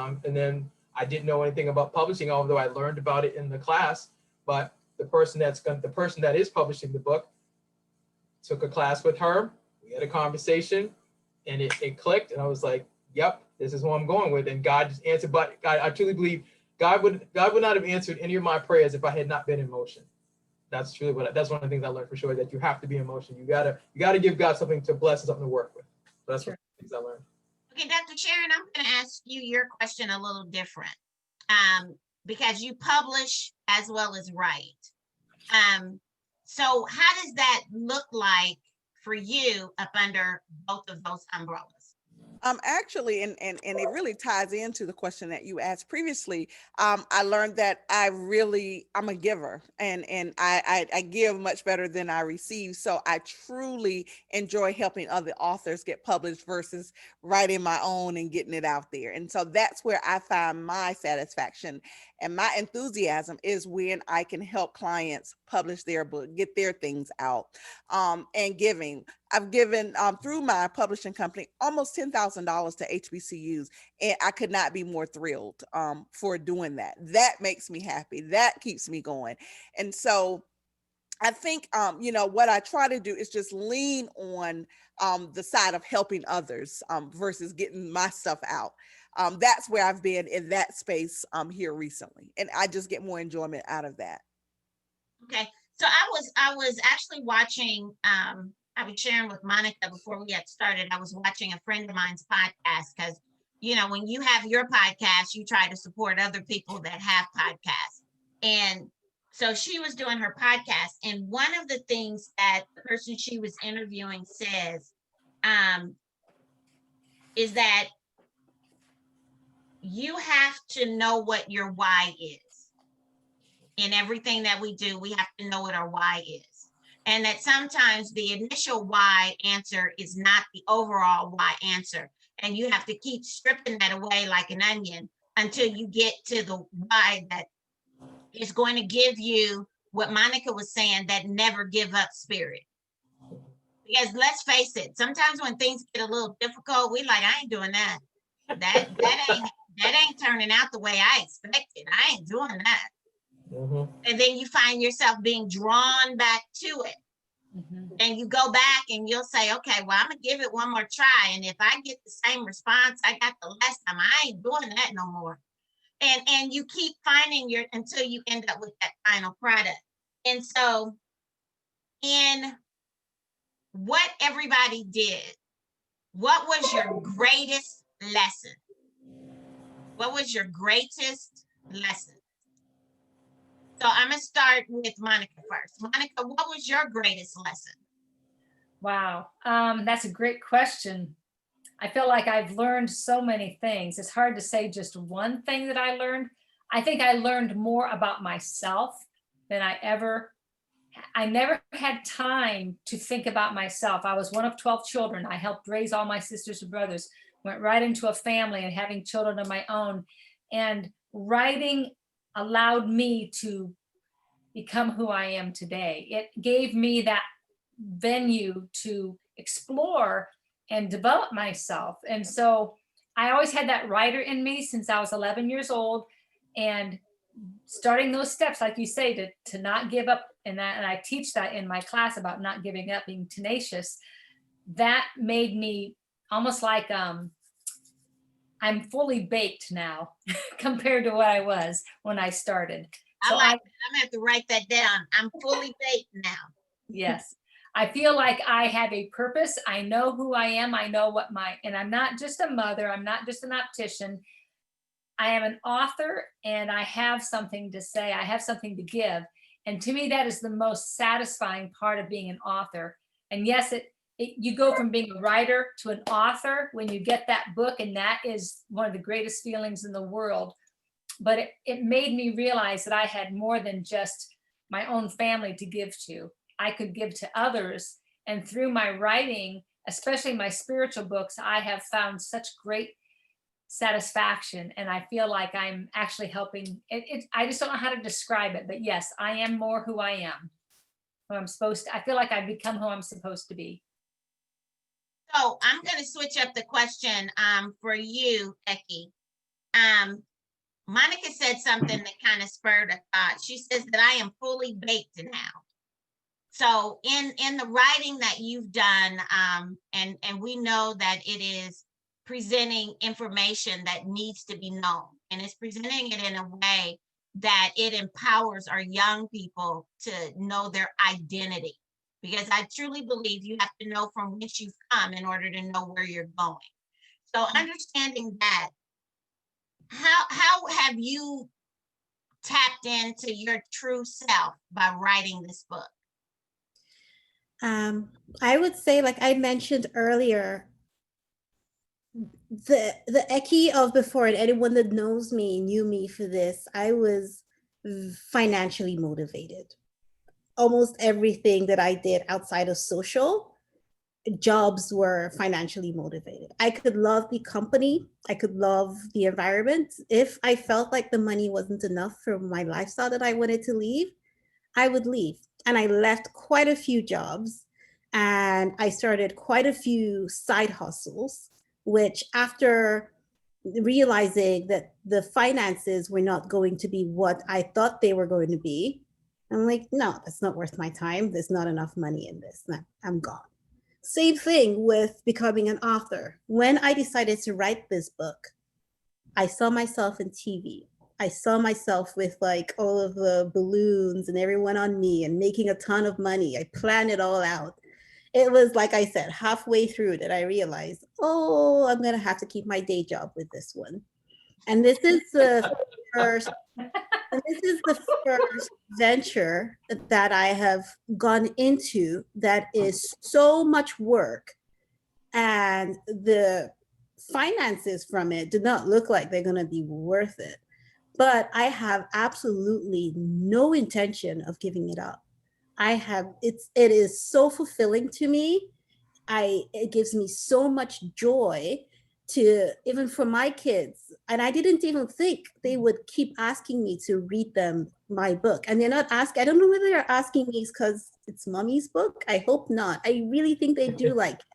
I didn't know anything about publishing, although I learned about it in the class. But the person that is publishing the book, took a class with her. We had a conversation, and it clicked, and I was like, yep, this is who I'm going with. And God just answered. But God, I truly believe God would not have answered any of my prayers if I had not been in motion. That's one of the things I learned for sure, that you have to be in motion. You gotta give God something to bless and something to work with. So that's one of the things I learned. Okay, Dr. Sharon, I'm going to ask you your question a little different, because you publish as well as write. So how does that look like for you up under both of those umbrellas? Actually, and it really ties into the question that you asked previously. I learned that I'm a giver, and I give much better than I receive. So I truly enjoy helping other authors get published versus writing my own and getting it out there. And so that's where I find my satisfaction and my enthusiasm, is when I can help clients publish their book, get their things out, and giving. I've given through my publishing company almost $10,000 to HBCUs, and I could not be more thrilled for doing that. That makes me happy. That keeps me going. And so I think, what I try to do is just lean on the side of helping others versus getting my stuff out. That's where I've been in that space here recently, and I just get more enjoyment out of that. Okay, so I was actually watching. I was sharing with Monica before we got started. I was watching a friend of mine's podcast, because when you have your podcast, you try to support other people that have podcasts. And so she was doing her podcast, and one of the things that the person she was interviewing says is that you have to know what your why is. In everything that we do, we have to know what our why is. And that sometimes the initial why answer is not the overall why answer. And you have to keep stripping that away like an onion until you get to the why that is going to give you what Monica was saying, that never give up spirit. Because let's face it, sometimes when things get a little difficult, we like, I ain't doing that. That ain't turning out the way I expected. I ain't doing that. Mm-hmm. And then you find yourself being drawn back to it. Mm-hmm. And you go back and you'll say, okay, well, I'm gonna give it one more try. And if I get the same response I got the last time, I ain't doing that no more. And you keep finding until you end up with that final product. And so in what everybody did, what was your greatest lesson? What was your greatest lesson? So I'm going to start with Monica first. Monica, what was your greatest lesson? Wow, that's a great question. I feel like I've learned so many things. It's hard to say just one thing that I learned. I think I learned more about myself than I never had time to think about myself. I was one of 12 children. I helped raise all my sisters and brothers, went right into a family and having children of my own. And writing allowed me to become who I am today. It gave me that venue to explore and develop myself. And so I always had that writer in me since I was 11 years old. And starting those steps, like you say, to not give up, and I teach that in my class about not giving up, being tenacious, that made me almost like I'm fully baked now compared to what I was when I started. So I'm gonna have to write that down. I'm fully baked now. Yes. I feel like I have a purpose. I know who I am. I know and I'm not just a mother. I'm not just an optician. I am an author, and I have something to say. I have something to give. And to me, that is the most satisfying part of being an author. And yes, you go from being a writer to an author when you get that book, and that is one of the greatest feelings in the world. But it made me realize that I had more than just my own family to give to. I could give to others. And through my writing, especially my spiritual books, I have found such great satisfaction. And I feel like I'm actually helping. I just don't know how to describe it. But yes, I am more who I am, who I'm supposed to. I feel like I've become who I'm supposed to be. So I'm going to switch up the question for you, Eki. Monica said something that kind of spurred a thought. She says that I am fully baked now. So in the writing that you've done, and we know that it is presenting information that needs to be known, and it's presenting it in a way that it empowers our young people to know their identity. Because I truly believe you have to know from which you've come in order to know where you're going. So understanding that, how have you tapped into your true self by writing this book? I would say, like I mentioned earlier, the Eki of before, and anyone that knows me knew me for this, I was financially motivated. Almost everything that I did outside of social jobs were financially motivated. I could love the company, I could love the environment. If I felt like the money wasn't enough for my lifestyle that I wanted to leave, I would leave. And I left quite a few jobs, and I started quite a few side hustles, which after realizing that the finances were not going to be what I thought they were going to be, I'm like, no, that's not worth my time. There's not enough money in this. No, I'm gone. Same thing with becoming an author. When I decided to write this book, I saw myself in TV. I saw myself with like all of the balloons and everyone on me and making a ton of money. I planned it all out. It was, like I said, halfway through that I realized, oh, I'm going to have to keep my day job with this one. And this is the first venture that I have gone into that is so much work, and the finances from it do not look like they're going to be worth it. But I have absolutely no intention of giving it up. It is so fulfilling to me. It gives me so much joy to, even for my kids. And I didn't even think they would keep asking me to read them my book. And they're not asking, I don't know whether they're asking me because it's mommy's book. I hope not. I really think they do like it.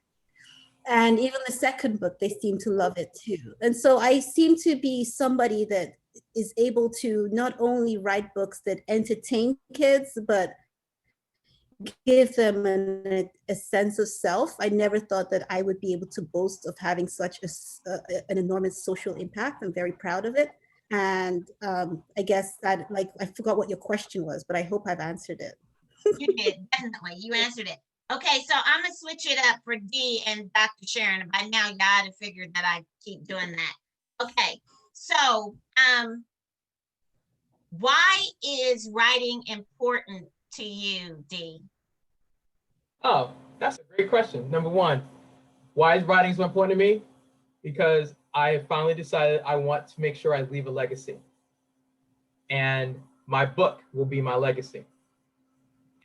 And even the second book, they seem to love it too. And so I seem to be somebody that is able to not only write books that entertain kids, but give them a sense of self. I never thought that I would be able to boast of having such an enormous social impact. I'm very proud of it. And I guess that, like, I forgot what your question was, but I hope I've answered it. You did, definitely. You answered it. Okay, so I'm gonna switch it up for Dee and Dr. Sharon. By now, y'all have figured that I keep doing that. Okay, so why is writing important to you, Dee? Oh, that's a great question. Number one, why is writing so important to me? Because I have finally decided I want to make sure I leave a legacy. And my book will be my legacy.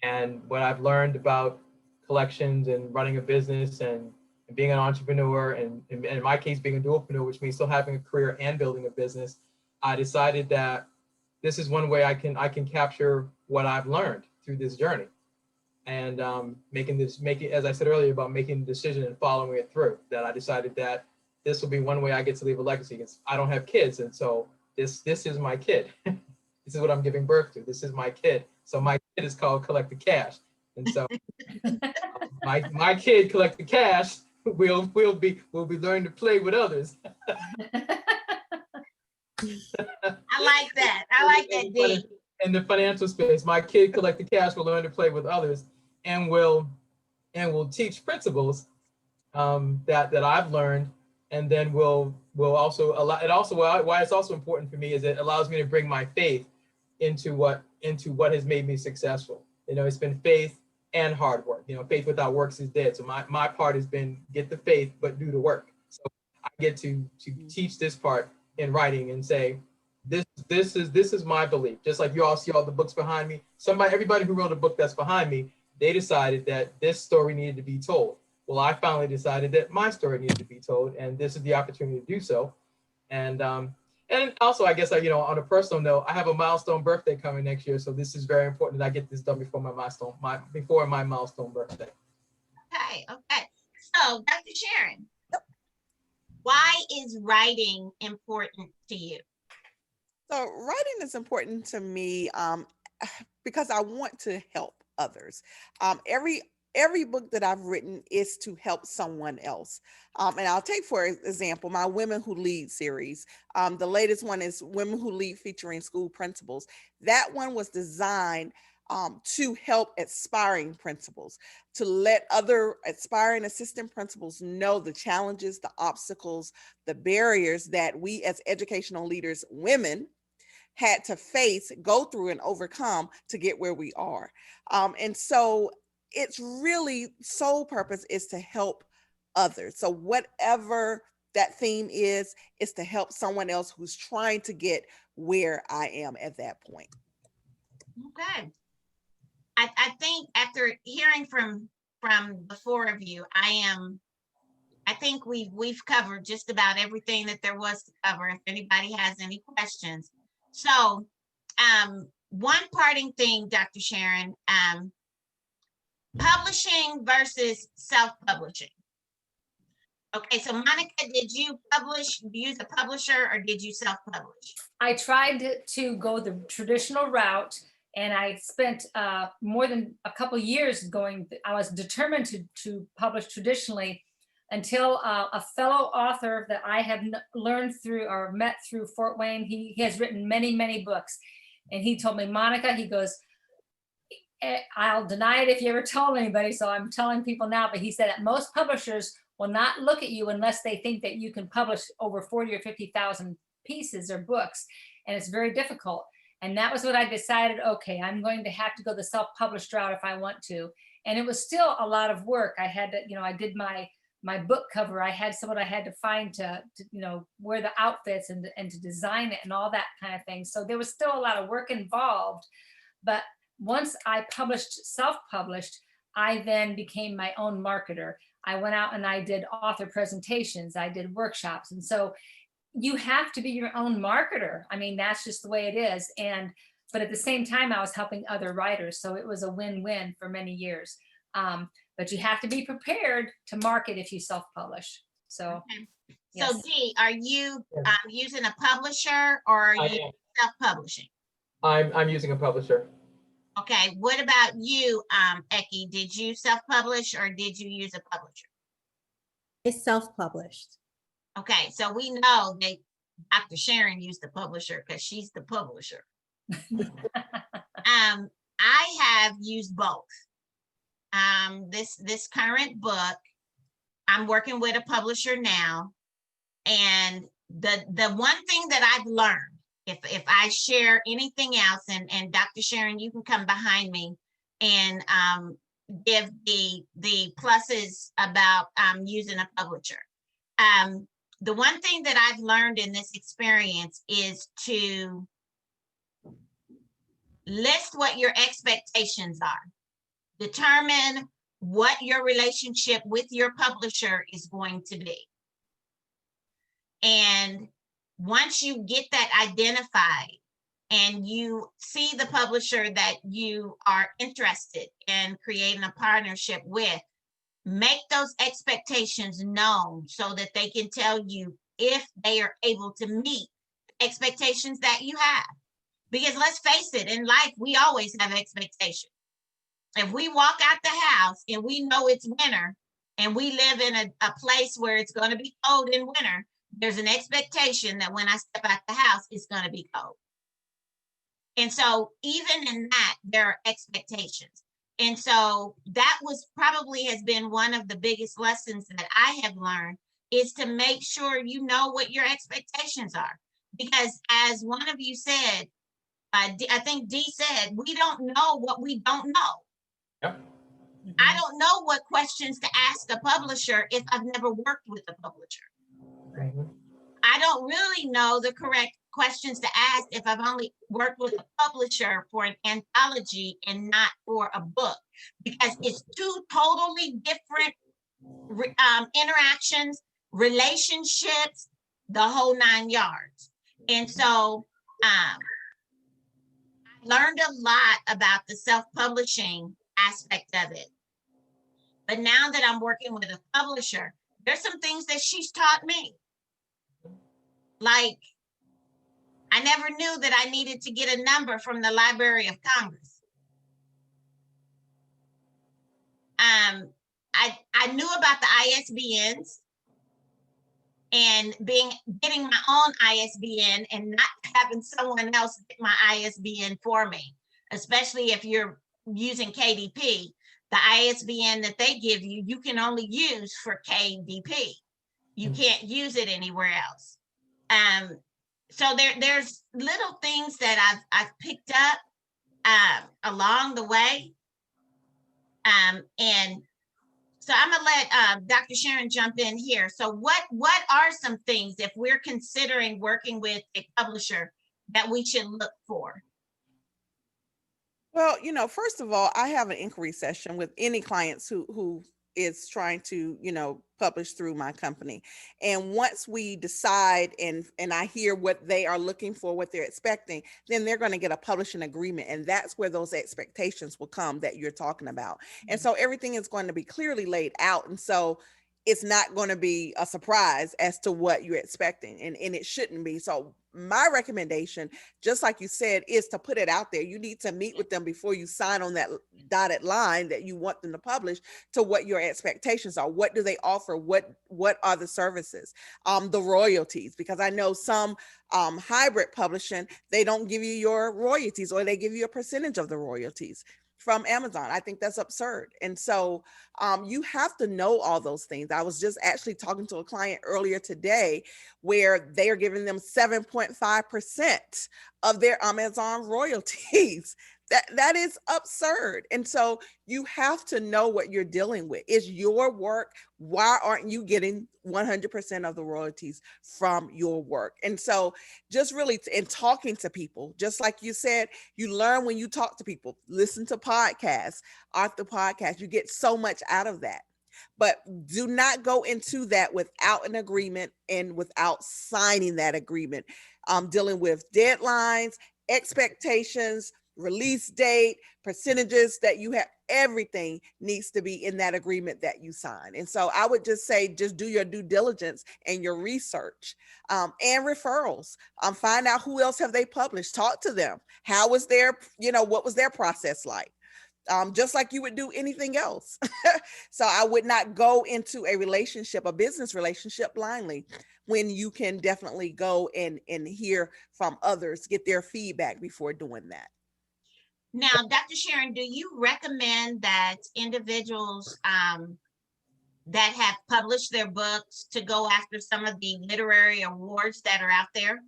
And what I've learned about collections and running a business and being an entrepreneur, and in my case, being a dualpreneur, which means still having a career and building a business, I decided that this is one way I can capture what I've learned through this journey. And making, as I said earlier, about making the decision and following it through, that I decided that this will be one way I get to leave a legacy. Because I don't have kids, and so this is my kid. This is what I'm giving birth to. This is my kid. So my kid is called Collect the Cash. And so my kid Collect the Cash will be learning to play with others. I like that. I like that, Dee. In the financial space, my kid Collect the Cash will learn to play with others, and will teach principles that I've learned, and then will also allow it. Also, why it's also important for me is it allows me to bring my faith into what has made me successful. You know, it's been faith and hard work. You know, faith without works is dead. So my part has been get the faith, but do the work. So I get to teach this part in writing and say, this is my belief. Just like you all see all the books behind me. Everybody who wrote a book that's behind me, they decided that this story needed to be told. Well, I finally decided that my story needed to be told, and this is the opportunity to do so. And also, I guess, on a personal note, I have a milestone birthday coming next year, so this is very important that I get this done before my milestone birthday. Okay. So, Dr. Sharon, why is writing important to you? So writing is important to me because I want to help others. Every book that I've written is to help someone else. And I'll take, for example, my Women Who Lead series. The latest one is Women Who Lead, featuring school principals. That one was designed to help aspiring principals, to let other aspiring assistant principals know the challenges, the obstacles, the barriers that we as educational leaders, women, had to face, go through, and overcome to get where we are. And so it's really sole purpose is to help others. So whatever that theme is to help someone else who's trying to get where I am at that point. Okay. I think after hearing from the four of you, I think we've covered just about everything that there was to cover. If anybody has any questions. So one parting thing, Dr. Sharon, publishing versus self-publishing. Okay, so Monica, did you use a publisher, or did you self-publish? I tried to go the traditional route, and I spent more than a couple years I was determined to publish traditionally, until a fellow author that I have learned through or met through Fort Wayne, he has written many, many books. And he told me, Monica, he goes, I'll deny it if you ever told anybody, so I'm telling people now, but he said that most publishers will not look at you unless they think that you can publish over 40 or 50,000 pieces or books. And it's very difficult. And that was what I decided, okay, I'm going to have to go the self-published route if I want to. And it was still a lot of work. I had to, I did my book cover. I had someone I had to find to wear the outfits and to design it and all that kind of thing. So there was still a lot of work involved. But once I self-published, I then became my own marketer. I went out and I did author presentations. I did workshops. And so you have to be your own marketer. I mean, that's just the way it is. But at the same time, I was helping other writers. So it was a win-win for many years. But you have to be prepared to market if you self-publish. So, okay. Yes. So Dee, are you using a publisher, or are you self-publishing? I'm using a publisher. Okay. What about you, Eki? Did you self-publish, or did you use a publisher? I self-published. Okay, so we know that Dr. Sharon used the publisher because she's the publisher. I have used both. this current book. I'm working with a publisher now, and the one thing that I've learned, if I share anything else, and Dr. Sharon, you can come behind me and give the pluses about using a publisher. The one thing that I've learned in this experience is to list what your expectations are. Determine what your relationship with your publisher is going to be. And once you get that identified and you see the publisher that you are interested in creating a partnership with, make those expectations known so that they can tell you if they are able to meet expectations that you have. Because let's face it, in life, we always have expectations. If we walk out the house and we know it's winter and we live in a place where it's going to be cold in winter, there's an expectation that when I step out the house, it's going to be cold. And so even in that, there are expectations. And so that was probably has been one of the biggest lessons that I have learned, is to make sure you know what your expectations are. Because as one of you said, I think Dee said, we don't know what we don't know. Yep. I don't know what questions to ask a publisher if I've never worked with a publisher. I don't really know the correct questions to ask if I've only worked with a publisher for an anthology and not for a book, because it's two totally different interactions, relationships, the whole 9 yards. And so I learned a lot about the self-publishing aspect of it. But now that I'm working with a publisher, there's some things that she's taught me. Like, I never knew that I needed to get a number from the Library of Congress. I knew about the ISBNs and getting my own ISBN and not having someone else get my ISBN for me, especially if you're using KDP. The ISBN that they give you, you can only use for KDP. You can't use it anywhere else. So there's little things that I've picked up along the way. And so I'm gonna let Dr. Sharon jump in here. So what are some things, if we're considering working with a publisher, that we should look for? Well, first of all, I have an inquiry session with any clients who is trying to, publish through my company. And once we decide and I hear what they are looking for, what they're expecting, then they're going to get a publishing agreement. And that's where those expectations will come that you're talking about. And so everything is going to be clearly laid out. And so it's not going to be a surprise as to what you're expecting, and it shouldn't be. So my recommendation, just like you said, is to put it out there. You need to meet with them before you sign on that dotted line that you want them to publish, to what your expectations are. What do they offer? What are the services? The royalties, because I know some hybrid publishing, they don't give you your royalties, or they give you a percentage of the royalties from Amazon. I think that's absurd. And so you have to know all those things. I was just actually talking to a client earlier today where they are giving them 7.5% of their Amazon royalties. That is absurd. And so you have to know what you're dealing with. It's your work. Why aren't you getting 100% of the royalties from your work? And so just really in talking to people, just like you said, you learn when you talk to people. Listen to podcasts, author podcasts. You get so much out of that. But do not go into that without an agreement and without signing that agreement. Dealing with deadlines, expectations, release date, percentages that you have, everything needs to be in that agreement that you sign. And so I would just say, just do your due diligence and your research, and referrals. Find out who else have they published. Talk to them. How was their, what was their process like? Just like you would do anything else. So I would not go into a relationship, a business relationship, blindly, when you can definitely go and hear from others, get their feedback before doing that. Now, Dr. Sharon, do you recommend that individuals that have published their books to go after some of the literary awards that are out there?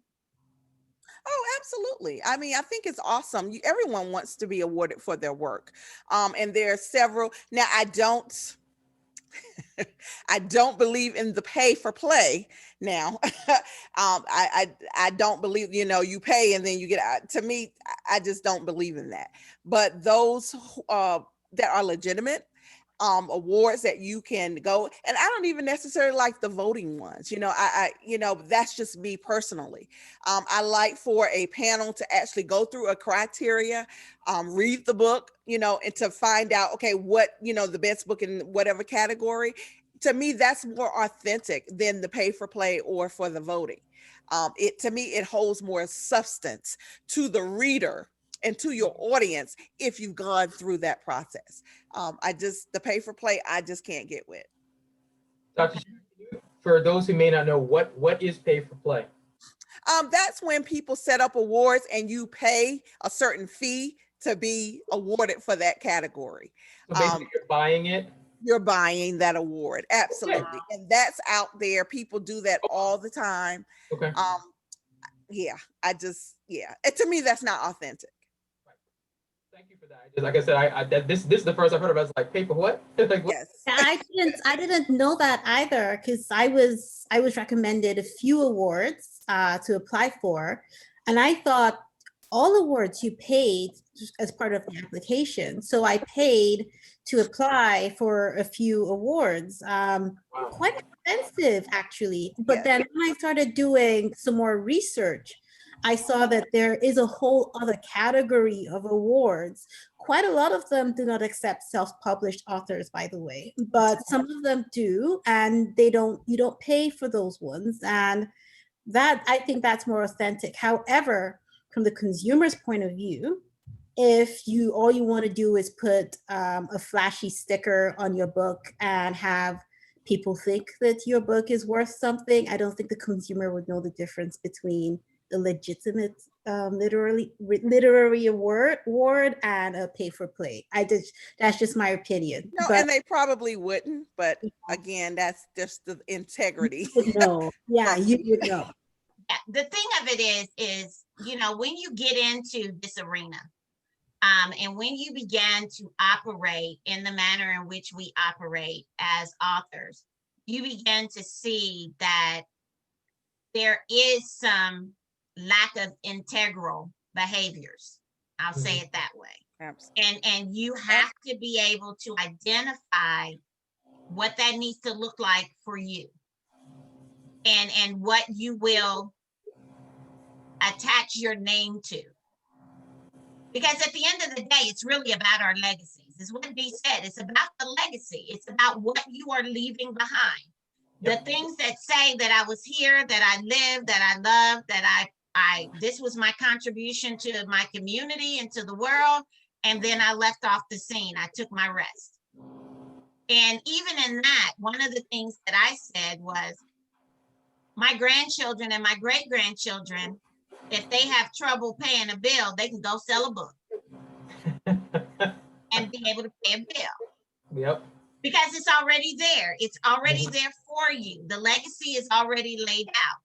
Oh, absolutely. I mean, I think it's awesome. Everyone wants to be awarded for their work. And there are several. Now, I don't believe in the pay for play now. I don't believe, you pay and then you get, to me, I just don't believe in that. But those that are legitimate, awards that you can go, and I don't even necessarily like the voting ones. I that's just me personally. I like for a panel to actually go through a criteria, read the book, and to find out, okay, what, the best book in whatever category. To me, that's more authentic than the pay for play or for the voting. To me, it holds more substance to the reader and to your audience if you've gone through that process. The pay for play, I just can't get with. Dr. For those who may not know, what is pay for play? That's when people set up awards and you pay a certain fee to be awarded for that category. So basically you're buying it? You're buying that award, absolutely. Wow. And that's out there. People do that all the time. Okay. To me, that's not authentic. Thank you for that. Like I said, this is the first I've heard about. It's like, pay for what? Like, what? Yes. I didn't know that either, because I was recommended a few awards to apply for, and I thought all awards you paid as part of the application. So I paid to apply for a few awards. Wow. Quite expensive, actually. But Yes. then when I started doing some more research, I saw that there is a whole other category of awards. Quite a lot of them do not accept self-published authors, by the way, but some of them do, and you don't pay for those ones. And that, I think that's more authentic. However, from the consumer's point of view, if all you want to do is put a flashy sticker on your book and have people think that your book is worth something, I don't think the consumer would know the difference between the legitimate literary award and a pay for play. That's just my opinion. No, and they probably wouldn't, but again, that's just the integrity. No, yeah, you would know. Yeah, the thing of it is, when you get into this arena, and when you begin to operate in the manner in which we operate as authors, you begin to see that there is some lack of integral behaviors. I'll say it that way. Absolutely. And you have to be able to identify what that needs to look like for you, and what you will attach your name to. Because at the end of the day, it's really about our legacies. It's what Dee said. It's about the legacy. It's about what you are leaving behind. The things that say that I was here, that I lived, that I loved, that this was my contribution to my community and to the world. And then I left off the scene. I took my rest. And even in that, one of the things that I said was, my grandchildren and my great-grandchildren, if they have trouble paying a bill, they can go sell a book and be able to pay a bill. Yep. Because it's already there. It's already there for you. The legacy is already laid out.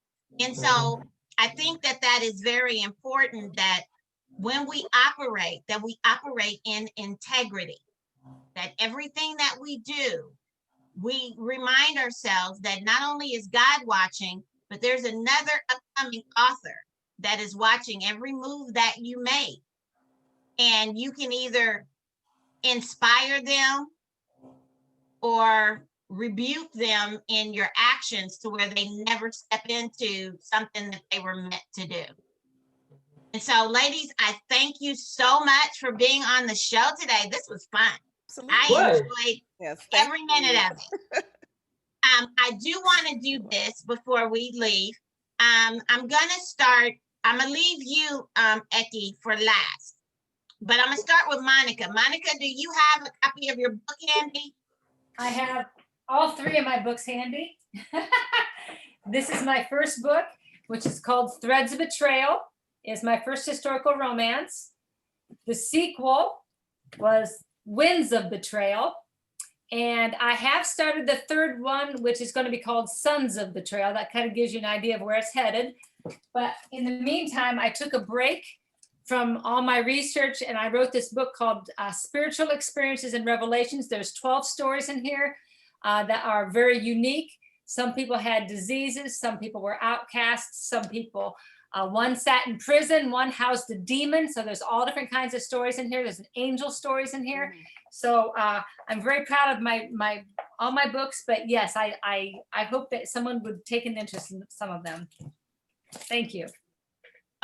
And so I think that is very important, that when we operate, that we operate in integrity, that everything that we do, we remind ourselves that not only is God watching, but there's another upcoming author that is watching every move that you make. And you can either inspire them or rebuke them in your actions to where they never step into something that they were meant to do. And so, ladies, I thank you so much for being on the show today. This was fun. Absolutely. I enjoyed every minute of it. I do want to do this before we leave. I'm going to leave you, Eki, for last. But I'm going to start with Monica. Monica, do you have a copy of your book handy? I have all three of my books handy. This is my first book, which is called Threads of Betrayal. It's my first historical romance. The sequel was Winds of Betrayal. And I have started the third one, which is going to be called Sons of Betrayal. That kind of gives you an idea of where it's headed. But in the meantime, I took a break from all my research and I wrote this book called Spiritual Experiences and Revelations. There's 12 stories in here that are very unique. Some people had diseases, some people were outcasts, some people, one sat in prison, one housed a demon. So there's all different kinds of stories in here. There's an angel stories in here. So I'm very proud of all my books, but yes, I hope that someone would take an interest in some of them. Thank you.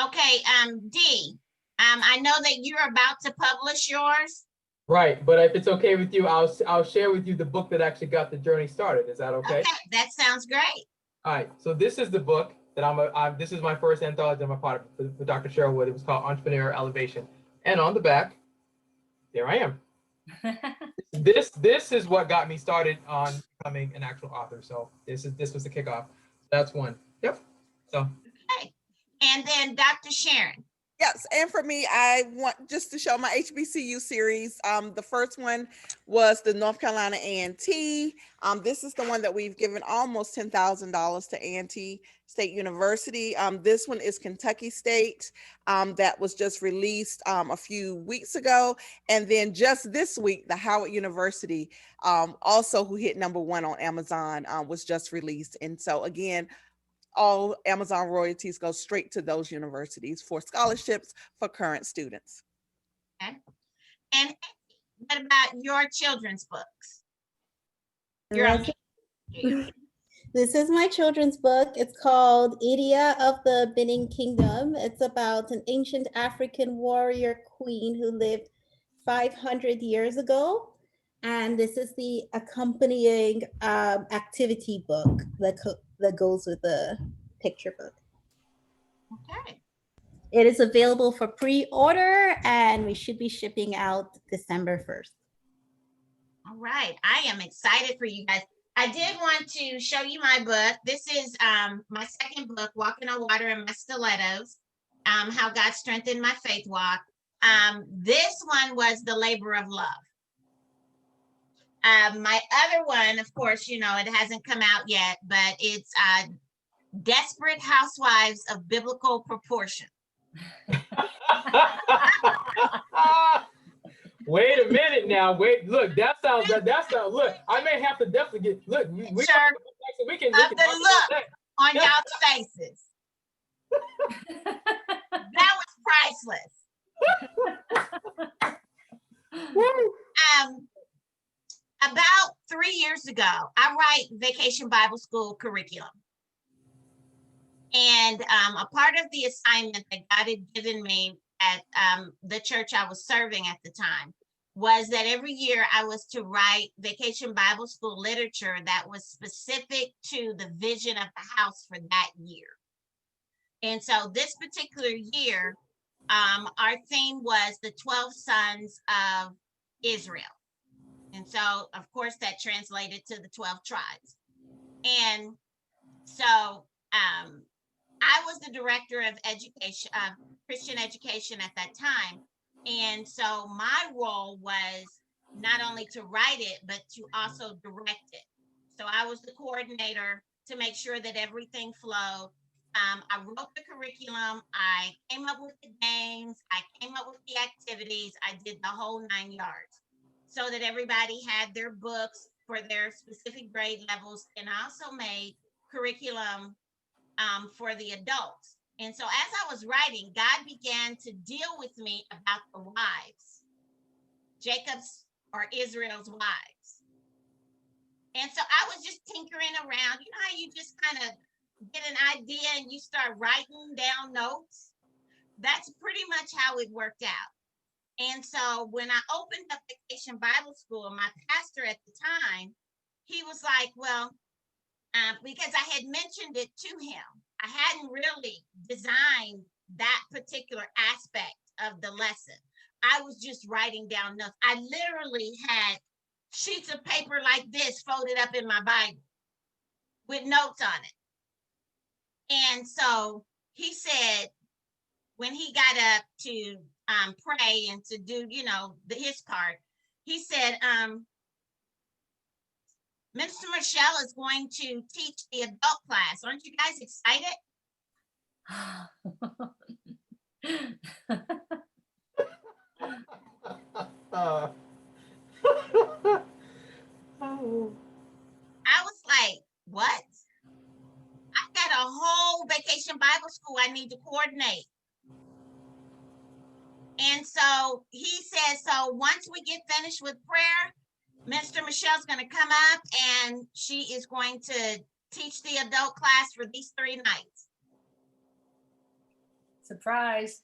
Okay, Dee, I know that you're about to publish yours. Right, but if it's okay with you, I'll share with you the book that actually got the journey started. Is that okay? Okay, that sounds great. All right, so this is the book that this is my first anthology I'm a part of for Dr. Cheryl Wood. It was called Entrepreneur Elevation. And on the back, there I am. This is what got me started on becoming an actual author. So this was the kickoff. That's one. Yep. So. Okay. And then Dr. Sharon. Yes, and for me, I want just to show my HBCU series. The first one was the North Carolina A&T. This is the one that we've given almost $10,000 to A&T State University. This one is Kentucky State, that was just released a few weeks ago. And then just this week, the Howard University, also who hit #1 on Amazon, was just released. And so again, all Amazon royalties go straight to those universities for scholarships for current students. Okay. And what about your children's books? This is my children's book. It's called Ekiuwa of the Benin Kingdom. It's about an ancient African warrior queen who lived 500 years ago. And this is the accompanying activity book that goes with the picture book. Okay. It is available for pre-order and we should be shipping out December 1st. All right. I am excited for you guys. I did want to show you my book. This is my second book, Walking on Water in My Stilettos, How God Strengthened My Faith Walk. This one was The Labor of Love. My other one, of course, you know, it hasn't come out yet, but it's Desperate Housewives of Biblical Proportion. Wait a minute now. Wait, look, that sounds, look, I may have to definitely get, look, we can of the look on y'all's faces. That was priceless. About 3 years ago, I write Vacation Bible School curriculum. And a part of the assignment that God had given me at the church I was serving at the time was that every year I was to write Vacation Bible School literature that was specific to the vision of the house for that year. And so this particular year, our theme was the 12 sons of Israel. And so, of course, that translated to the 12 tribes. And so I was the director of education, Christian education at that time. And so my role was not only to write it, but to also direct it. So I was the coordinator to make sure that everything flowed. I wrote the curriculum. I came up with the games. I came up with the activities. I did the whole 9 yards so that everybody had their books for their specific grade levels. And I also made curriculum for the adults. And so as I was writing, God began to deal with me about the wives, Jacob's or Israel's wives. And so I was just tinkering around. You know how you just kind of get an idea and you start writing down notes? That's pretty much how it worked out. And so when I opened up Vacation Bible School, my pastor at the time, he was like, well, because I had mentioned it to him. I hadn't really designed that particular aspect of the lesson. I was just writing down notes. I literally had sheets of paper like this folded up in my Bible with notes on it. And so he said, when he got up to pray and to do, you know, his part. He said, Minister Michelle is going to teach the adult class. Aren't you guys excited? I was like, what? I got a whole vacation Bible school I need to coordinate. And so he says, so once we get finished with prayer, Minister Michelle's going to come up and she is going to teach the adult class for these 3 nights. Surprise.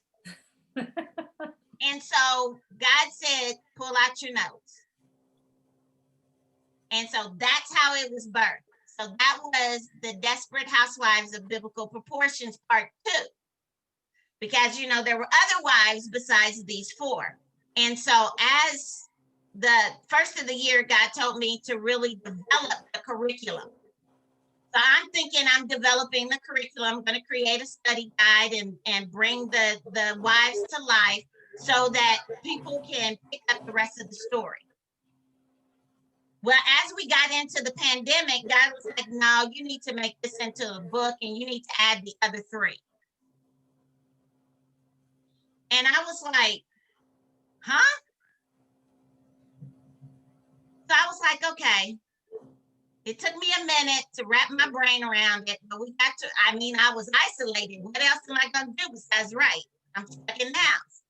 And so God said, pull out your notes. And so that's how it was birthed. So that was the Desperate Housewives of Biblical Proportions Part 2. Because, you know, there were other wives besides these 4. And so as the first of the year, God told me to really develop the curriculum. So I'm thinking I'm developing the curriculum. I'm going to create a study guide and bring the wives to life so that people can pick up the rest of the story. Well, as we got into the pandemic, God was like, no, you need to make this into a book and you need to add the other 3. And I was like, huh? So I was like, okay. It took me a minute to wrap my brain around it, but we got to, I mean, I was isolated. What else am I going to do besides write? I'm stuck in the house.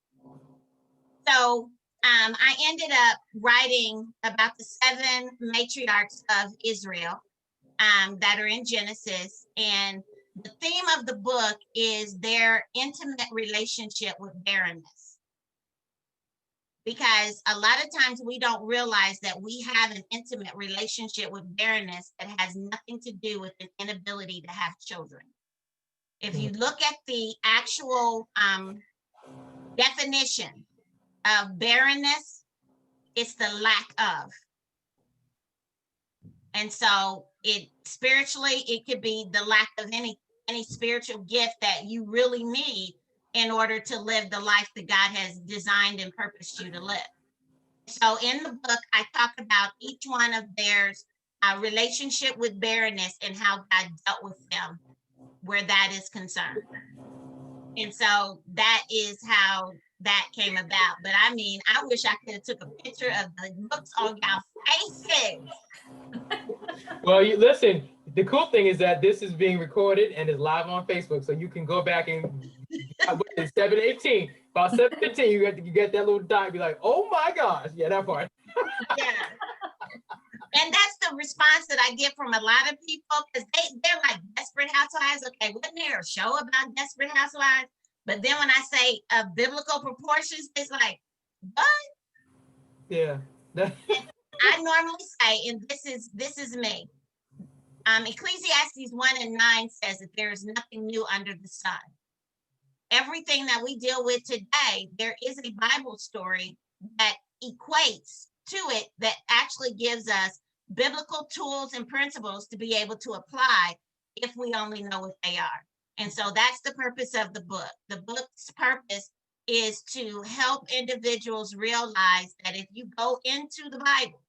So I ended up writing about the 7 matriarchs of Israel that are in Genesis. And the theme of the book is their intimate relationship with barrenness. Because a lot of times we don't realize that we have an intimate relationship with barrenness that has nothing to do with an inability to have children. If you look at the actual definition of barrenness, it's the lack of. And so it spiritually, it could be the lack of any spiritual gift that you really need in order to live the life that God has designed and purposed you to live. So in the book, I talk about each one of their relationship with barrenness and how God dealt with them where that is concerned. And so that is how that came about. But I mean, I wish I could have took a picture of the looks on y'all faces. Well, you listen, the cool thing is that this is being recorded and is live on Facebook. So you can go back and it's 7:18, about 7:15, you get that little dot and be like, oh my gosh. Yeah, that part. Yeah. And that's the response that I get from a lot of people because they're like Desperate Housewives. Okay, wasn't there a show about Desperate Housewives? But then when I say biblical proportions, it's like, what? Yeah. I normally say, and this is me. Ecclesiastes 1:9 says that there is nothing new under the sun. Everything that we deal with today, there is a Bible story that equates to it that actually gives us biblical tools and principles to be able to apply if we only know what they are. And so that's the purpose of the book. The book's purpose is to help individuals realize that if you go into the Bible,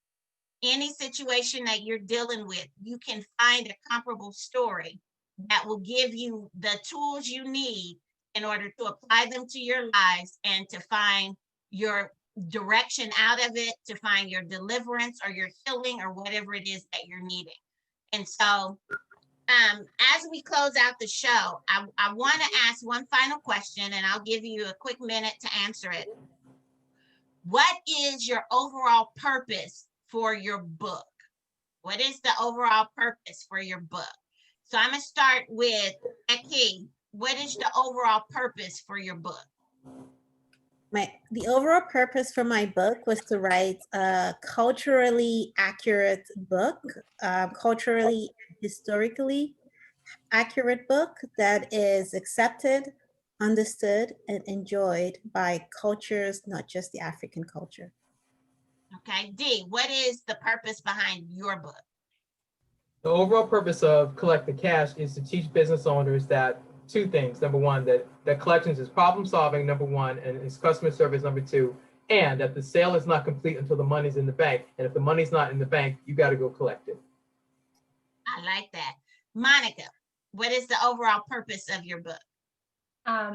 any situation that you're dealing with, you can find a comparable story that will give you the tools you need in order to apply them to your lives and to find your direction out of it, to find your deliverance or your healing or whatever it is that you're needing. And so as we close out the show, I want to ask one final question and I'll give you a quick minute to answer it. What is your overall purpose for your book? What is the overall purpose for your book? So I'm going to start with Eki. What is the overall purpose for your book? The overall purpose for my book was to write a culturally accurate book, culturally, historically accurate book that is accepted, understood, and enjoyed by cultures, not just the African culture. Okay, Dee, what is the purpose behind your book? The overall purpose of Collect the Cash is to teach business owners that two things. Number one, that collections is problem solving, number one, and it's customer service, number two, and that the sale is not complete until the money's in the bank. And if the money's not in the bank, you got to go collect it. I like that. Monica, what is the overall purpose of your book?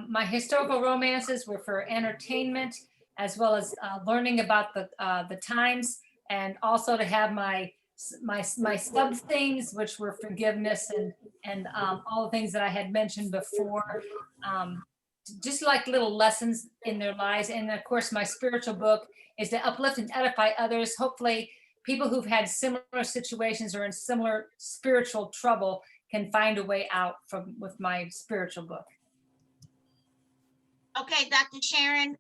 My historical romances were for entertainment, as well as learning about the times, and also to have my sub things, which were forgiveness and all the things that I had mentioned before, just like little lessons in their lives. And of course, my spiritual book is to uplift and edify others. Hopefully, people who've had similar situations or in similar spiritual trouble can find a way out with my spiritual book. Okay, Dr. Sharon,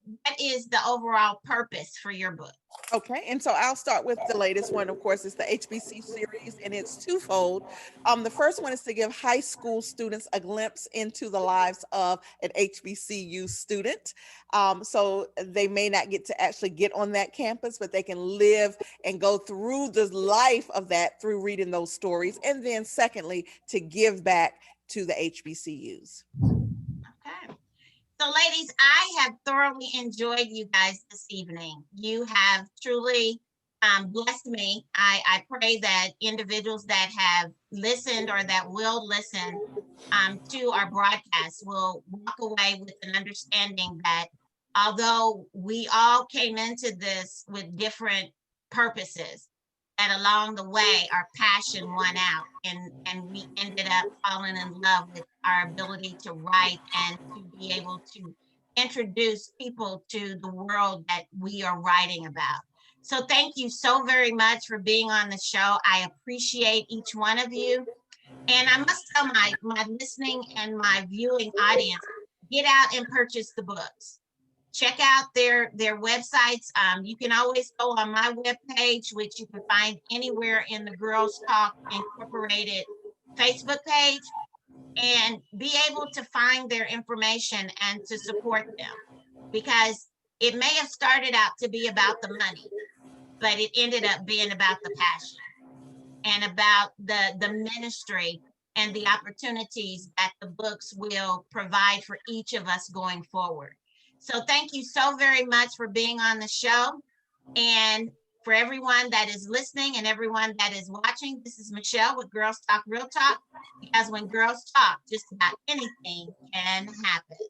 what is the overall purpose for your book? Okay, and so I'll start with the latest one. Of course, it's the HBC series, and it's twofold. The first one is to give high school students a glimpse into the lives of an HBCU student. So they may not get to actually get on that campus, but they can live and go through the life of that through reading those stories. And then secondly, to give back to the HBCUs. Okay. So ladies, I have thoroughly enjoyed you guys this evening. You have truly blessed me. I pray that individuals that have listened or that will listen to our broadcast will walk away with an understanding that although we all came into this with different purposes, that along the way our passion won out and we ended up falling in love with our ability to write and to be able to introduce people to the world that we are writing about. So thank you so very much for being on the show. I appreciate each one of you. And I must tell my listening and my viewing audience, get out and purchase the books. Check out their websites. You can always go on my webpage, which you can find anywhere in the Girlz Talk Incorporated Facebook page, and be able to find their information and to support them. Because it may have started out to be about the money, but it ended up being about the passion and about the ministry and the opportunities that the books will provide for each of us going forward. So thank you so very much for being on the show. And for everyone that is listening and everyone that is watching, this is Michelle with Girlz Talk Real Talk, because when girls talk, just about anything can happen.